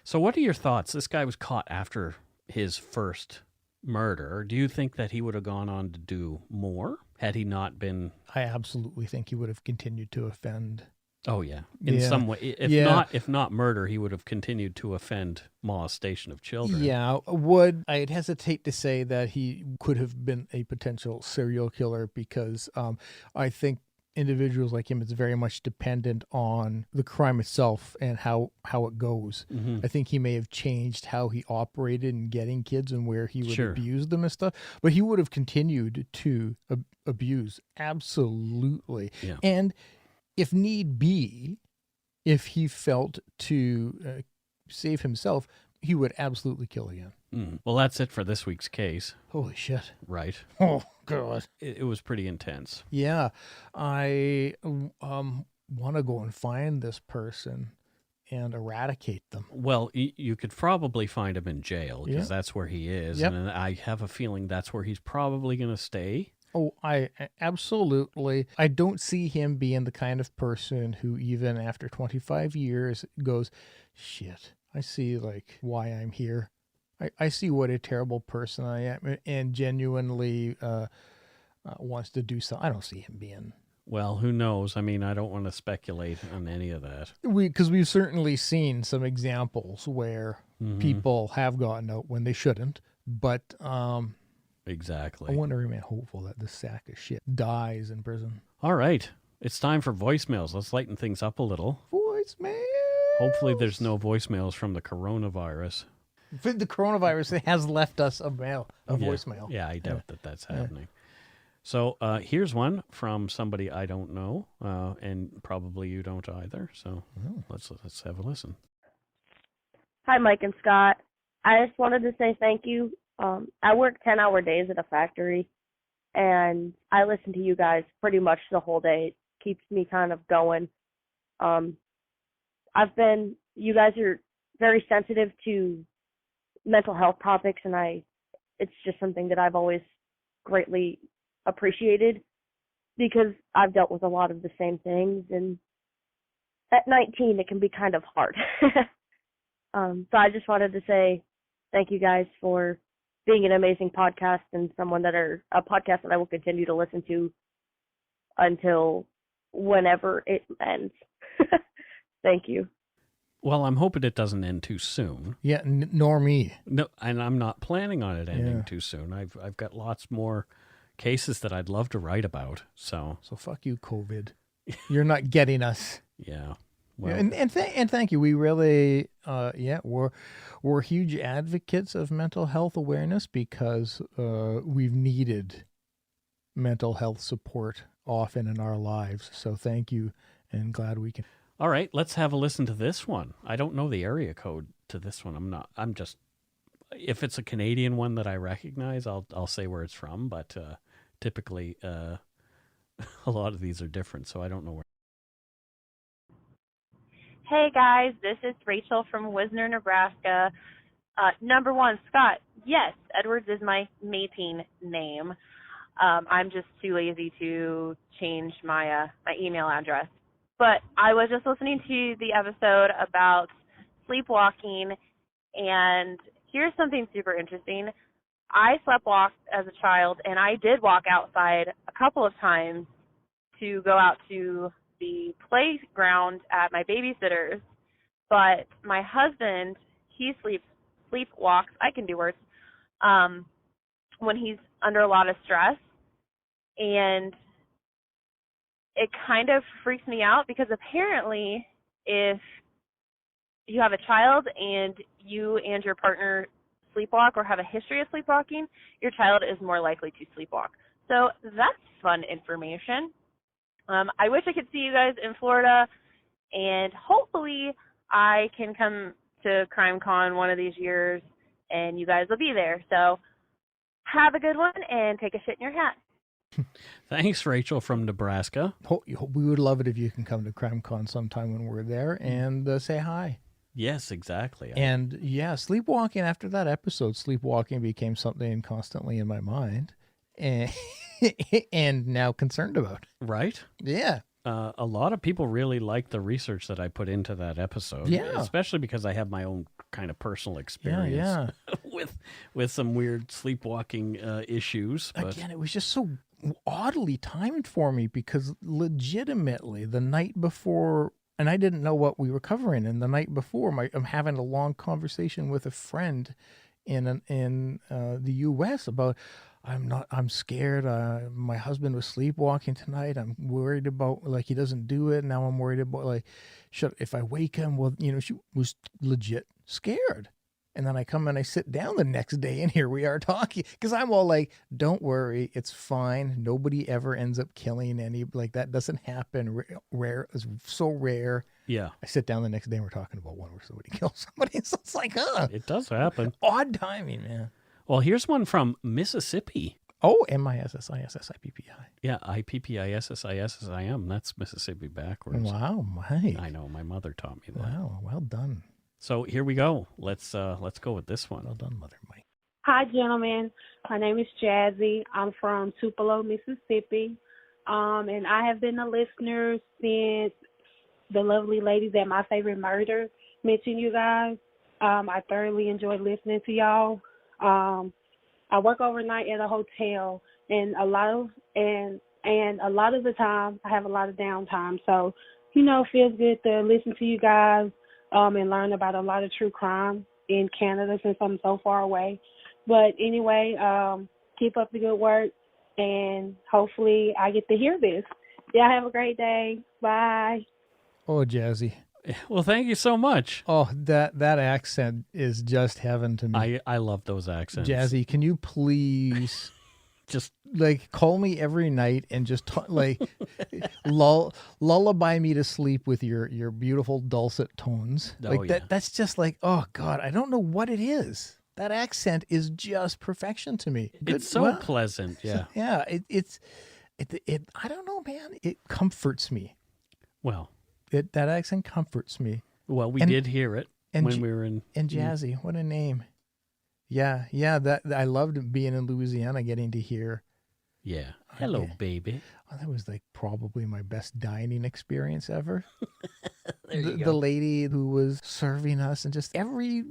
So what are your thoughts? This guy was caught after his first murder, do you think that he would have gone on to do more had he not been? I absolutely think he would have continued to offend. Oh yeah, in some way. If not murder, he would have continued to offend molestation of children. Yeah, I'd hesitate to say that he could have been a potential serial killer because I think individuals like him, it's very much dependent on the crime itself and how it goes. Mm-hmm. I think he may have changed how he operated in getting kids and where he would abuse them and stuff, but he would have continued to abuse. Absolutely. Yeah. And if need be, if he felt to save himself, he would absolutely kill again. Well, that's it for this week's case. Holy shit. Right. Oh, God. It was pretty intense. Yeah. I want to go and find this person and eradicate them. Well, you could probably find him in jail because that's where he is. Yep. And I have a feeling that's where he's probably going to stay. Oh, I absolutely. I don't see him being the kind of person who even after 25 years goes, shit, I see like why I'm here. I see what a terrible person I am and genuinely wants to do something. I don't see him being. Well, who knows? I mean, I don't want to speculate on any of that. Because we've certainly seen some examples where people have gotten out when they shouldn't, but exactly. I want to remain hopeful that this sack of shit dies in prison. All right. It's time for voicemails. Let's lighten things up a little. Voicemail. Hopefully there's no voicemails from the coronavirus. The coronavirus has left us a voicemail. Yeah, I doubt that that's happening. So here's one from somebody I don't know, and probably you don't either. So let's have a listen. Hi, Mike and Scott. I just wanted to say thank you. I work 10-hour days at a factory, and I listen to you guys pretty much the whole day. It keeps me kind of going. You guys are very sensitive to mental health topics, and it's just something that I've always greatly appreciated because I've dealt with a lot of the same things, and at 19 it can be kind of hard. So I just wanted to say thank you guys for being an amazing podcast and a podcast that I will continue to listen to until whenever it ends. Thank you. Well, I'm hoping it doesn't end too soon. Yeah, nor me. No, and I'm not planning on it ending too soon. I've got lots more cases that I'd love to write about. So fuck you, COVID. You're not getting us. Yeah. Well, and thank you. We really, we're huge advocates of mental health awareness because we've needed mental health support often in our lives. So thank you, and glad we can. All right, let's have a listen to this one. I don't know the area code to this one. If it's a Canadian one that I recognize, I'll say where it's from, but typically a lot of these are different, so I don't know where. Hey guys, this is Rachel from Wisner, Nebraska. Number one, Scott, yes, Edwards is my mating name. I'm just too lazy to change my email address. But I was just listening to the episode about sleepwalking, and here's something super interesting. I sleptwalked as a child, and I did walk outside a couple of times to go out to the playground at my babysitter's. But my husband, he sleepwalks, I can do words, when he's under a lot of stress, and it kind of freaks me out because apparently if you have a child and you and your partner sleepwalk or have a history of sleepwalking, your child is more likely to sleepwalk. So that's fun information. I wish I could see you guys in Florida, and hopefully I can come to CrimeCon one of these years and you guys will be there. So have a good one and take a shit in your hat. Thanks, Rachel from Nebraska. We would love it if you can come to CrimeCon sometime when we're there and say hi. Yes, exactly. And sleepwalking, after that episode, sleepwalking became something constantly in my mind and, and now concerned about. Right? Yeah. A lot of people really like the research that I put into that episode. Yeah. Especially because I have my own kind of personal experience with some weird sleepwalking issues. But again, it was just so oddly timed for me because legitimately the night before, and I didn't know what we were covering, and the night before, I'm having a long conversation with a friend in the U.S. about I'm scared. My husband was sleepwalking tonight. I'm worried about he doesn't do it. Now I'm worried about if I wake him, well, she was legit scared. And then I come and I sit down the next day and here we are talking because I'm all like, don't worry. It's fine. Nobody ever ends up killing any, that doesn't happen. Rare. It's so rare. Yeah. I sit down the next day and we're talking about one where somebody kills somebody. So it's like, it does happen. Odd timing, man. Well, here's one from Mississippi. Oh, MISSISSIPPI. Yeah, IPPISSISSIM. That's Mississippi backwards. Wow, Mike. I know. My mother taught me that. Wow, well done. So here we go. Let's go with this one. Well done, Mother Mike. Hi, gentlemen. My name is Jazzy. I'm from Tupelo, Mississippi. And I have been a listener since the lovely ladies at My Favorite Murder mentioned you guys. I thoroughly enjoyed listening to y'all. I work overnight at a hotel, and a lot of the time I have a lot of downtime. So, it feels good to listen to you guys and learn about a lot of true crime in Canada since I'm so far away. But anyway, keep up the good work, and hopefully I get to hear this. Y'all have a great day. Bye. Oh, Jazzy. Well, thank you so much. Oh, that accent is just heaven to me. I love those accents. Jazzy, can you please just call me every night and just lullaby me to sleep with your beautiful dulcet tones? Oh, yeah. That's just oh God, I don't know what it is. That accent is just perfection to me. It's so pleasant. Yeah. Yeah. It I don't know, man. It comforts me. Well, that accent comforts me. Well, we did hear it when we were in. And Jazzy, what a name. Yeah. That I loved being in Louisiana, getting to hear. Yeah. Hello, baby. Oh, that was probably my best dining experience ever. The lady who was serving us, and just every,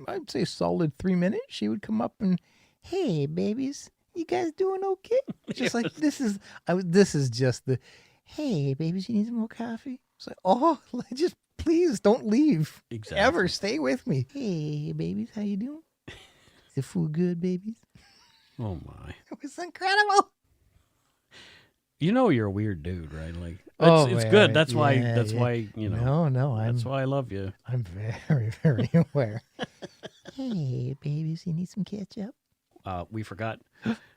I'd say solid 3 minutes, she would come up and, hey, babies, you guys doing okay? Just this is just the, hey, babies, you need some more coffee? It's just please don't leave. Exactly. Ever stay with me. Hey, babies, how you doing? Is the food good, babies? Oh my! It was incredible. You're a weird dude, right? It's man, good. That's why. Yeah. why No, that's why I love you. I'm very, very aware. Hey, babies, you need some ketchup? We forgot.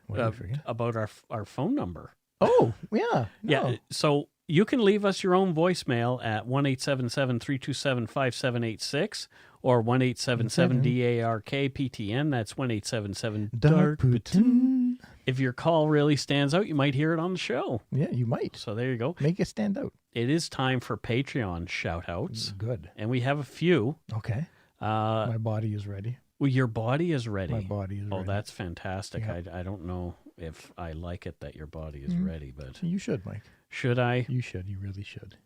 What did we forget? About our phone number. Oh, yeah. No. Yeah. So you can leave us your own voicemail at 1-877-327-5786 or 1-877-DARK-PTN. That's 1-877-DARK-PTN. If your call really stands out, you might hear it on the show. Yeah, you might. So there you go. Make it stand out. It is time for Patreon shout-outs. Good. And we have a few. Okay. My body is ready. Well, your body is ready. My body is ready. Oh, that's fantastic. Yeah. I don't know if I like it that your body is ready, but... You should, Mike. Should I? You should. You really should.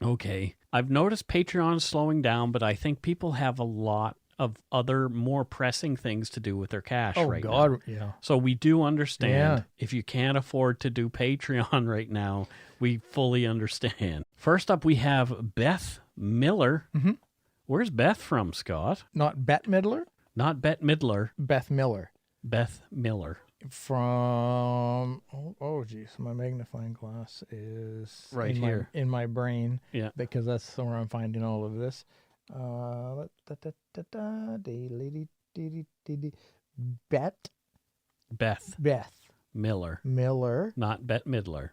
Okay. I've noticed Patreon slowing down, but I think people have a lot of other more pressing things to do with their cash right now. Yeah. So we do understand if you can't afford to do Patreon right now, we fully understand. First up, we have Beth Miller. Mm-hmm. Where's Beth from, Scott? Not Bette Midler? Not Bette Midler. Beth Miller. Beth Miller. From geez, my magnifying glass is right here in my brain. Yeah, because that's where I'm finding all of this. Beth Miller, not Bette Midler.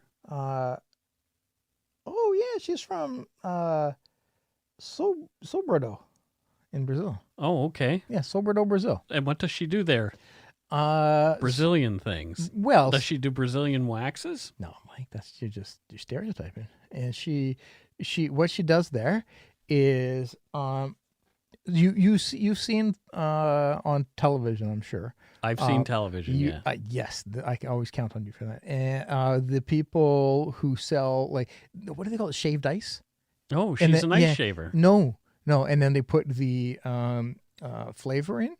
She's from Sobredo in Brazil. Oh, okay. Yeah, Sobredo, Brazil. And what does she do there? Brazilian things. Well, does she do Brazilian waxes? No, Mike, you're stereotyping. And she what she does there is you've seen on television, I'm sure. I've seen television. Yes, I can always count on you for that. And the people who sell what do they call it? Shaved ice. Oh, she's an ice shaver. No, and then they put the flavor in.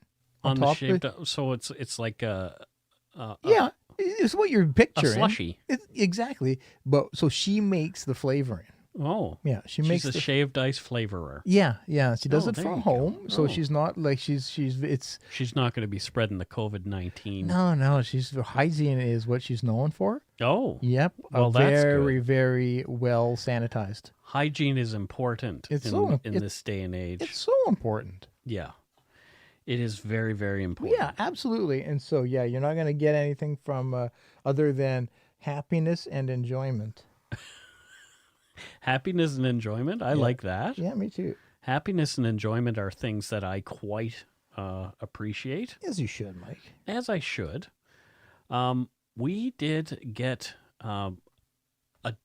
On the top shaved, of it. so it's like Yeah, it's what you're a picturing. slushy. Exactly. But so she makes the flavoring. Oh, Yeah, she she's makes a the shaved ice flavorer. Yeah. She does Oh, it there from you go. home, so Oh. she's not like it's She's not going to be spreading the COVID-19. no. She's hygiene is what she's known for. Oh, Yep. Well, that's very good. very well sanitized. hygiene is important It's in, so- in it- this day and age. It's so important. Yeah, it is very, very important. Yeah, absolutely. And so you're not going to get anything from other than happiness and enjoyment. Happiness and enjoyment. I like that. Yeah, me too. Happiness and enjoyment are things that I quite appreciate, As you should, Mike. as I should. We did get a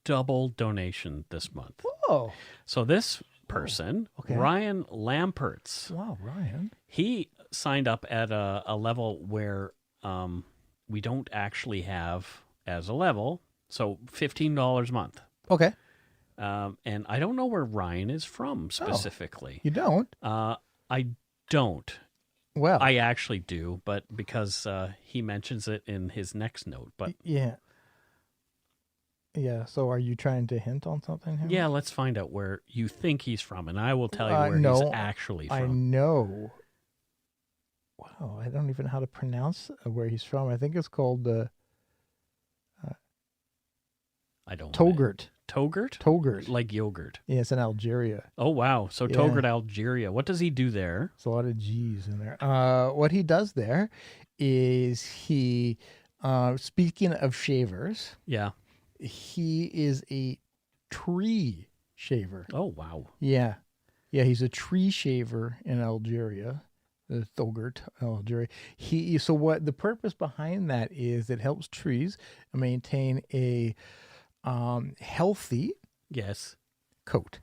double donation this month. Oh, So this person, okay. Ryan Lamperts, wow, Ryan. he signed up at a level where we don't actually have as a level, so $15 a month. Okay. And I don't know where Ryan is from specifically. You don't? I don't. Well, I actually do, but because he mentions it in his next note. But yeah. Yeah, so are you trying to hint on something here? yeah, let's find out where you think he's from, and I will tell you where no, he's actually I from. know. Wow, I don't even know how to pronounce where he's from. I think it's called I don't. Togurt. Togurt? Togurt. Like yogurt. Yeah, it's in Algeria. Oh, wow. So Yeah. Togurt, Algeria. What does he do there? There's a lot of G's in there. What he does there is he, speaking of shavers, Yeah. he is a tree shaver. Oh, wow. Yeah. Yeah, he's a tree shaver in Algeria. The Thogurt, Algeria. So what the purpose behind that is it helps trees maintain a healthy Yes. coat,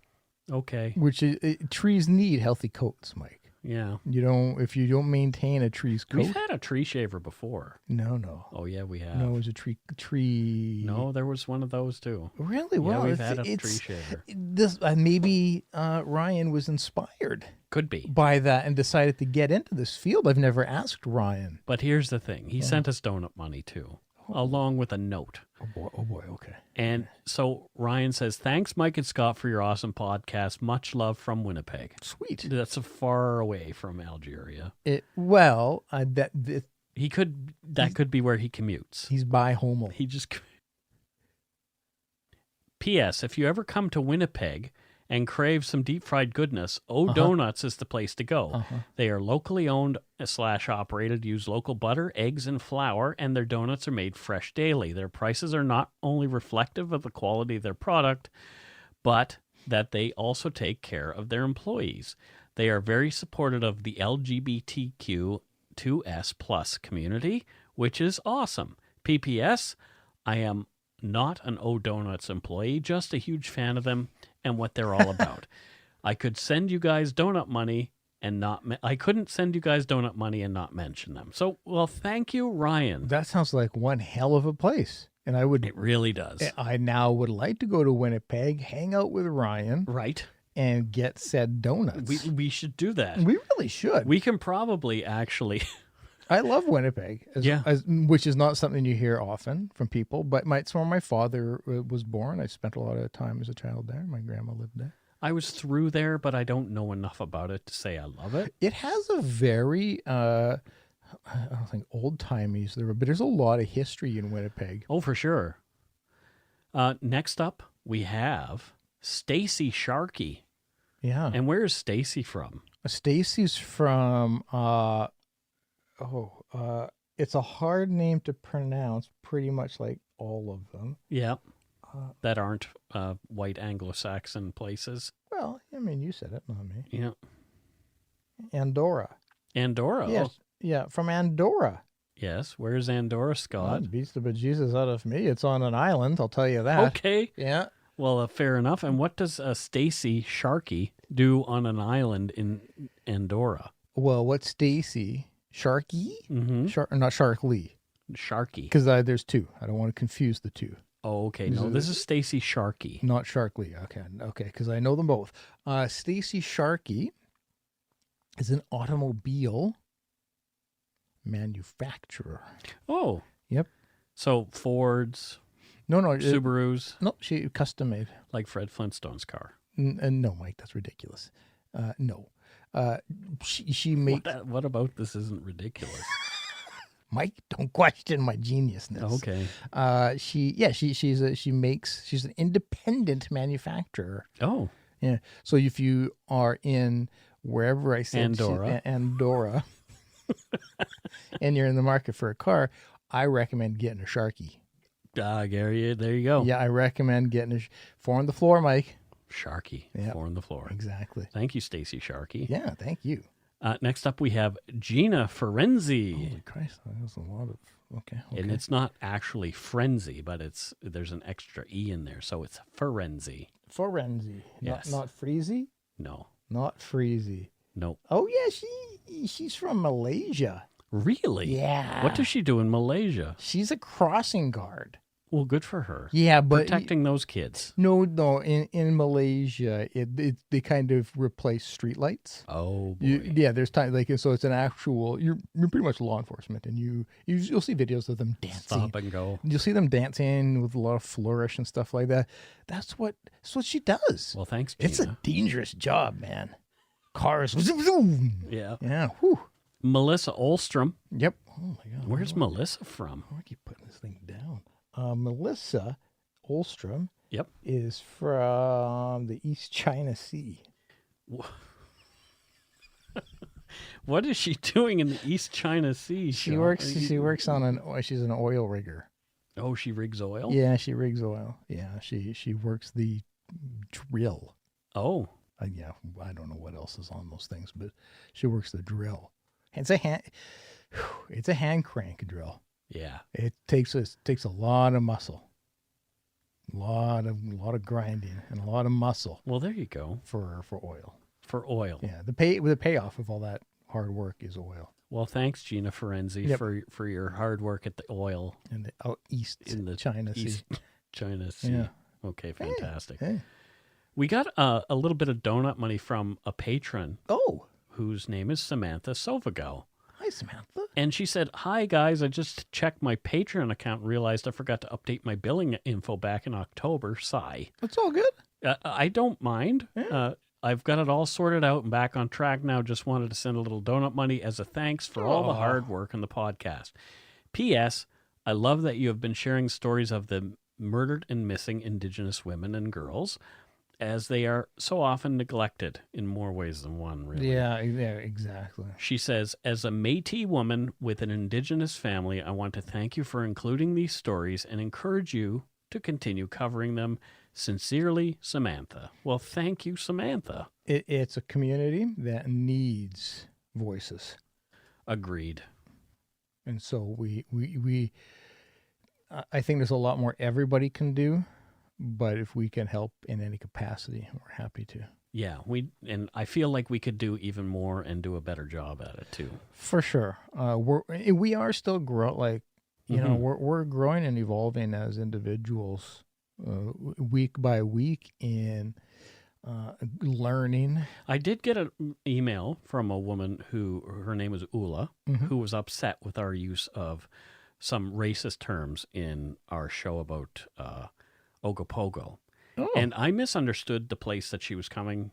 Okay. which is trees need healthy coats, Mike. Yeah. If you don't maintain a tree's coat. We've had a tree shaver before. No. Oh, yeah, we have. No, it was a tree. No, there was one of those too. Really? Well, yeah, we've had a tree it's shaver. this maybe Ryan was inspired Could be. by that and decided to get into this field. I've never asked Ryan. But here's the thing. He sent us donut money too, along with a note. Oh boy, okay. And so Ryan says, "Thanks, Mike and Scott, for your awesome podcast. Much love from Winnipeg." Sweet. That's far away from Algeria. That could be where he commutes. He's by homo. He just. P.S. If you ever come to Winnipeg and crave some deep fried goodness, Donuts is the place to go. They are locally owned / operated, use local butter, eggs, and flour, and their donuts are made fresh daily. Their prices are not only reflective of the quality of their product, but that they also take care of their employees. They are very supportive of the LGBTQ2S plus community, which is awesome. PPS, I am not an Donuts employee, just a huge fan of them and what they're all about. I could send you guys donut money and I couldn't send you guys donut money and not mention them. So, well, thank you, Ryan. That sounds like one hell of a place. And It really does. I now would like to go to Winnipeg, hang out with Ryan, Right? and get said donuts. We should do that. We really should. We can probably actually. I love Winnipeg, which is not something you hear often from people. But it's where my father was born. I spent a lot of time as a child there. My grandma lived there. I was through there, but I don't know enough about it to say I love it. It has a very, I don't think old-timey there, but there's a lot of history in Winnipeg. Oh, for sure. Next up, we have Stacy Sharkey. Yeah. And where is Stacy from? Stacy's from, it's a hard name to pronounce, pretty much like all of them. Yeah. That aren't white Anglo-Saxon places. Well, I mean, you said it, not me. Yeah. Andorra. Andorra. Yes. Oh, Yeah, from Andorra. yes. Where's Andorra, Scott? That beats the bejesus out of me. It's on an island, I'll tell you that. Okay. Yeah. Well, fair enough. And what does Stacy Sharkey do on an island in Andorra? Well, what's Stacy? Sharky? Mm-hmm. Not Shark Lee. Sharkey. Because there's two. I don't want to confuse the two. Oh, okay. No, this is Stacy Sharkey. Not Shark Lee. Okay, because I know them both. Stacy Sharkey is an automobile manufacturer. Oh. Yep. So Fords, No, Subarus, no, she custom made. like Fred Flintstone's car. No, Mike, that's ridiculous. No. She makes... What about this isn't ridiculous? Mike, don't question my geniusness. Okay. She's an independent manufacturer. Oh. Yeah. So if you are in wherever I said Andorra, and you're in the market for a car, I recommend getting a Sharky. Gary, there you go. Yeah, I recommend getting a 4 on the floor, Mike. Sharky, Yep. 4 on the floor. Exactly. Thank you, Stacy Sharky. Yeah, thank you. Next up, we have Gina Ferenzi. Holy Christ, that was a lot of... Okay. And it's not actually frenzy, but there's an extra E in there, so it's Ferenzi. Ferenzi. Yes. Not Freezy? No. Not Freezy. Nope. Oh, yeah, she's from Malaysia. Really? Yeah. What does she do in Malaysia? She's a crossing guard. Well, good for her. Yeah, but... Protecting those kids. No. In Malaysia, they kind of replace streetlights. Oh, boy. There's time so it's an actual. You're pretty much law enforcement, and you'll see videos of them dancing. Stop and go. You'll see them dancing with a lot of flourish and stuff like that. That's what she does. Well, thanks, Gina. It's a dangerous job, man. Cars. Yeah. Yeah. Whew. Melissa Olstrom. Yep. Oh my God. Where's Melissa from? I keep putting this thing down. Melissa Olstrom. Yep. Is from the East China Sea. What is she doing in the East China Sea? She works on she's an oil rigger. Oh, she rigs oil? Yeah, she rigs oil. Yeah, she works the drill. Oh. Yeah, I don't know what else is on those things, but she works the drill. It's a hand crank drill. Yeah. It takes a lot of muscle. A lot of grinding and a lot of muscle. Well, there you go. For oil. For oil. Yeah, the payoff of all that hard work is oil. Well, thanks, Gina Ferenzi, for your hard work at the oil in the East China Sea. China Sea. Yeah. Okay, fantastic. Hey. We got a little bit of donut money from a patron. Oh. Whose name is Samantha Sovago. Hi, Samantha. And she said, "Hi, guys. I just checked my Patreon account and realized I forgot to update my billing info back in October. Sigh." It's all good. I don't mind. Yeah. I've got it all sorted out and back on track now. Just wanted to send a little donut money as a thanks for all the hard work on the podcast. P.S. I love that you have been sharing stories of the murdered and missing Indigenous women and girls, as they are so often neglected in more ways than one, really. Yeah, exactly. She says, as a Métis woman with an Indigenous family, I want to thank you for including these stories and encourage you to continue covering them. Sincerely, Samantha. Well, thank you, Samantha. It's a community that needs voices. Agreed. And so I think there's a lot more everybody can do. But if we can help in any capacity, we're happy to. Yeah, and I feel like we could do even more and do a better job at it too. For sure, we are still growing. We're growing and evolving as individuals, week by week in learning. I did get an email from a woman her name was Ula, who was upset with our use of some racist terms in our show about Ogopogo. Oh. And I misunderstood the place that she was coming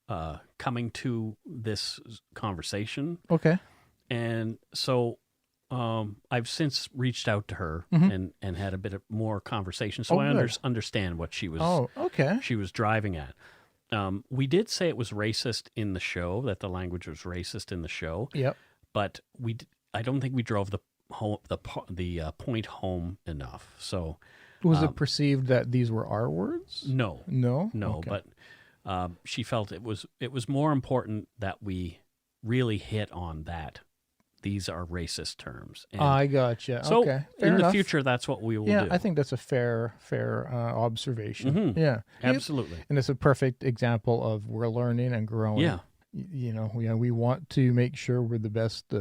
to this conversation. Okay. And so I've since reached out to her and had a bit of more conversation. So I understand what she was she was driving at. We did say it was racist in the show, that the language was racist in the show. Yep. But I don't think we drove the point home enough. So was it perceived that these were our words? No. Okay. But she felt it was more important that we really hit on that. These are racist terms. And I gotcha. So okay. in the future, that's what we will do. Yeah, I think that's a fair observation. Mm-hmm. Yeah, absolutely. And it's a perfect example of we're learning and growing. Yeah. We want to make sure we're the best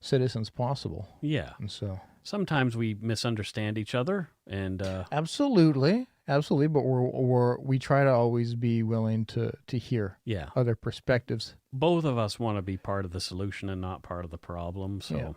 citizens possible. Yeah. And so sometimes we misunderstand each other, and absolutely. Absolutely, but we try to always be willing to hear other perspectives. Both of us want to be part of the solution and not part of the problem. So,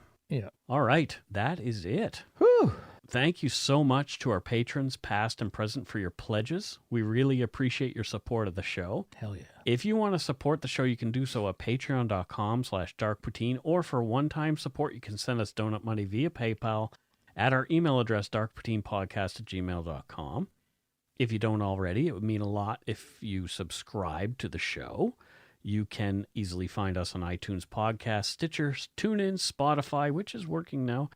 All right, that is it. Whew. Thank you so much to our patrons, past and present, for your pledges. We really appreciate your support of the show. Hell yeah. If you want to support the show, you can do so at patreon.com/darkpoutine, or for one-time support, you can send us donut money via PayPal at our email address, darkpoutinepodcast@gmail.com. If you don't already, it would mean a lot if you subscribe to the show. You can easily find us on iTunes Podcast, Stitcher, TuneIn, Spotify, which is working now,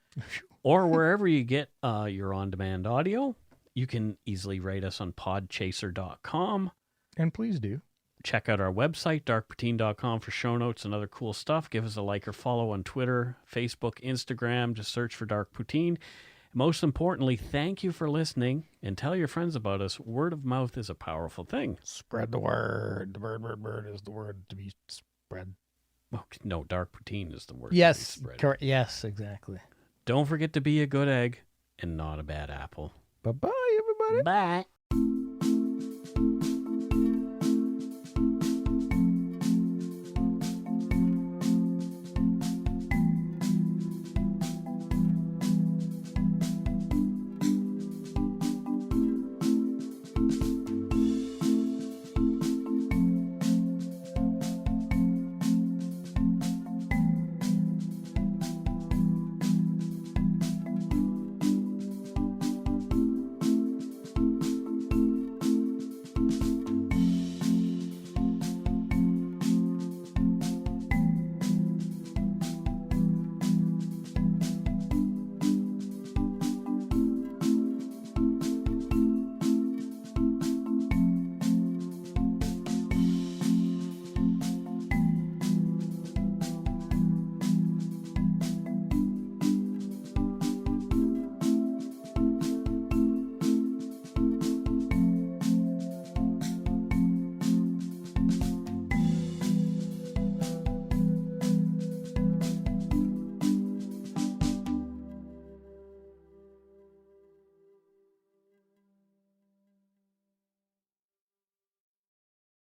or wherever you get your on-demand audio. You can easily rate us on podchaser.com. And please do. Check out our website, darkpoutine.com, for show notes and other cool stuff. Give us a like or follow on Twitter, Facebook, Instagram. Just search for Dark Poutine. Most importantly, thank you for listening, and tell your friends about us. Word of mouth is a powerful thing. Spread the word. The word is the word to be spread. Oh, no, Dark Poutine is the word. Yes, correct. Yes, exactly. Don't forget to be a good egg and not a bad apple. Bye-bye, everybody. Bye.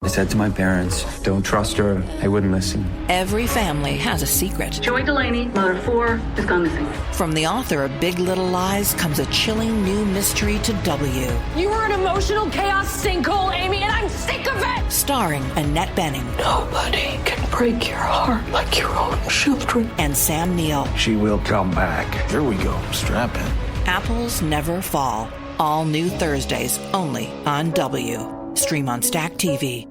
I said to my parents, don't trust her. They wouldn't listen. Every family has a secret. Joy Delaney, mother of 4, has gone missing. From the author of Big Little Lies comes a chilling new mystery to W. You were an emotional chaos sinkhole, Amy, and I'm sick of it! Starring Annette Bening. Nobody can break your heart like your own children. And Sam Neill. She will come back. Here we go. Strap in. Apples Never Fall. All new Thursdays, only on W. Stream on Stack TV.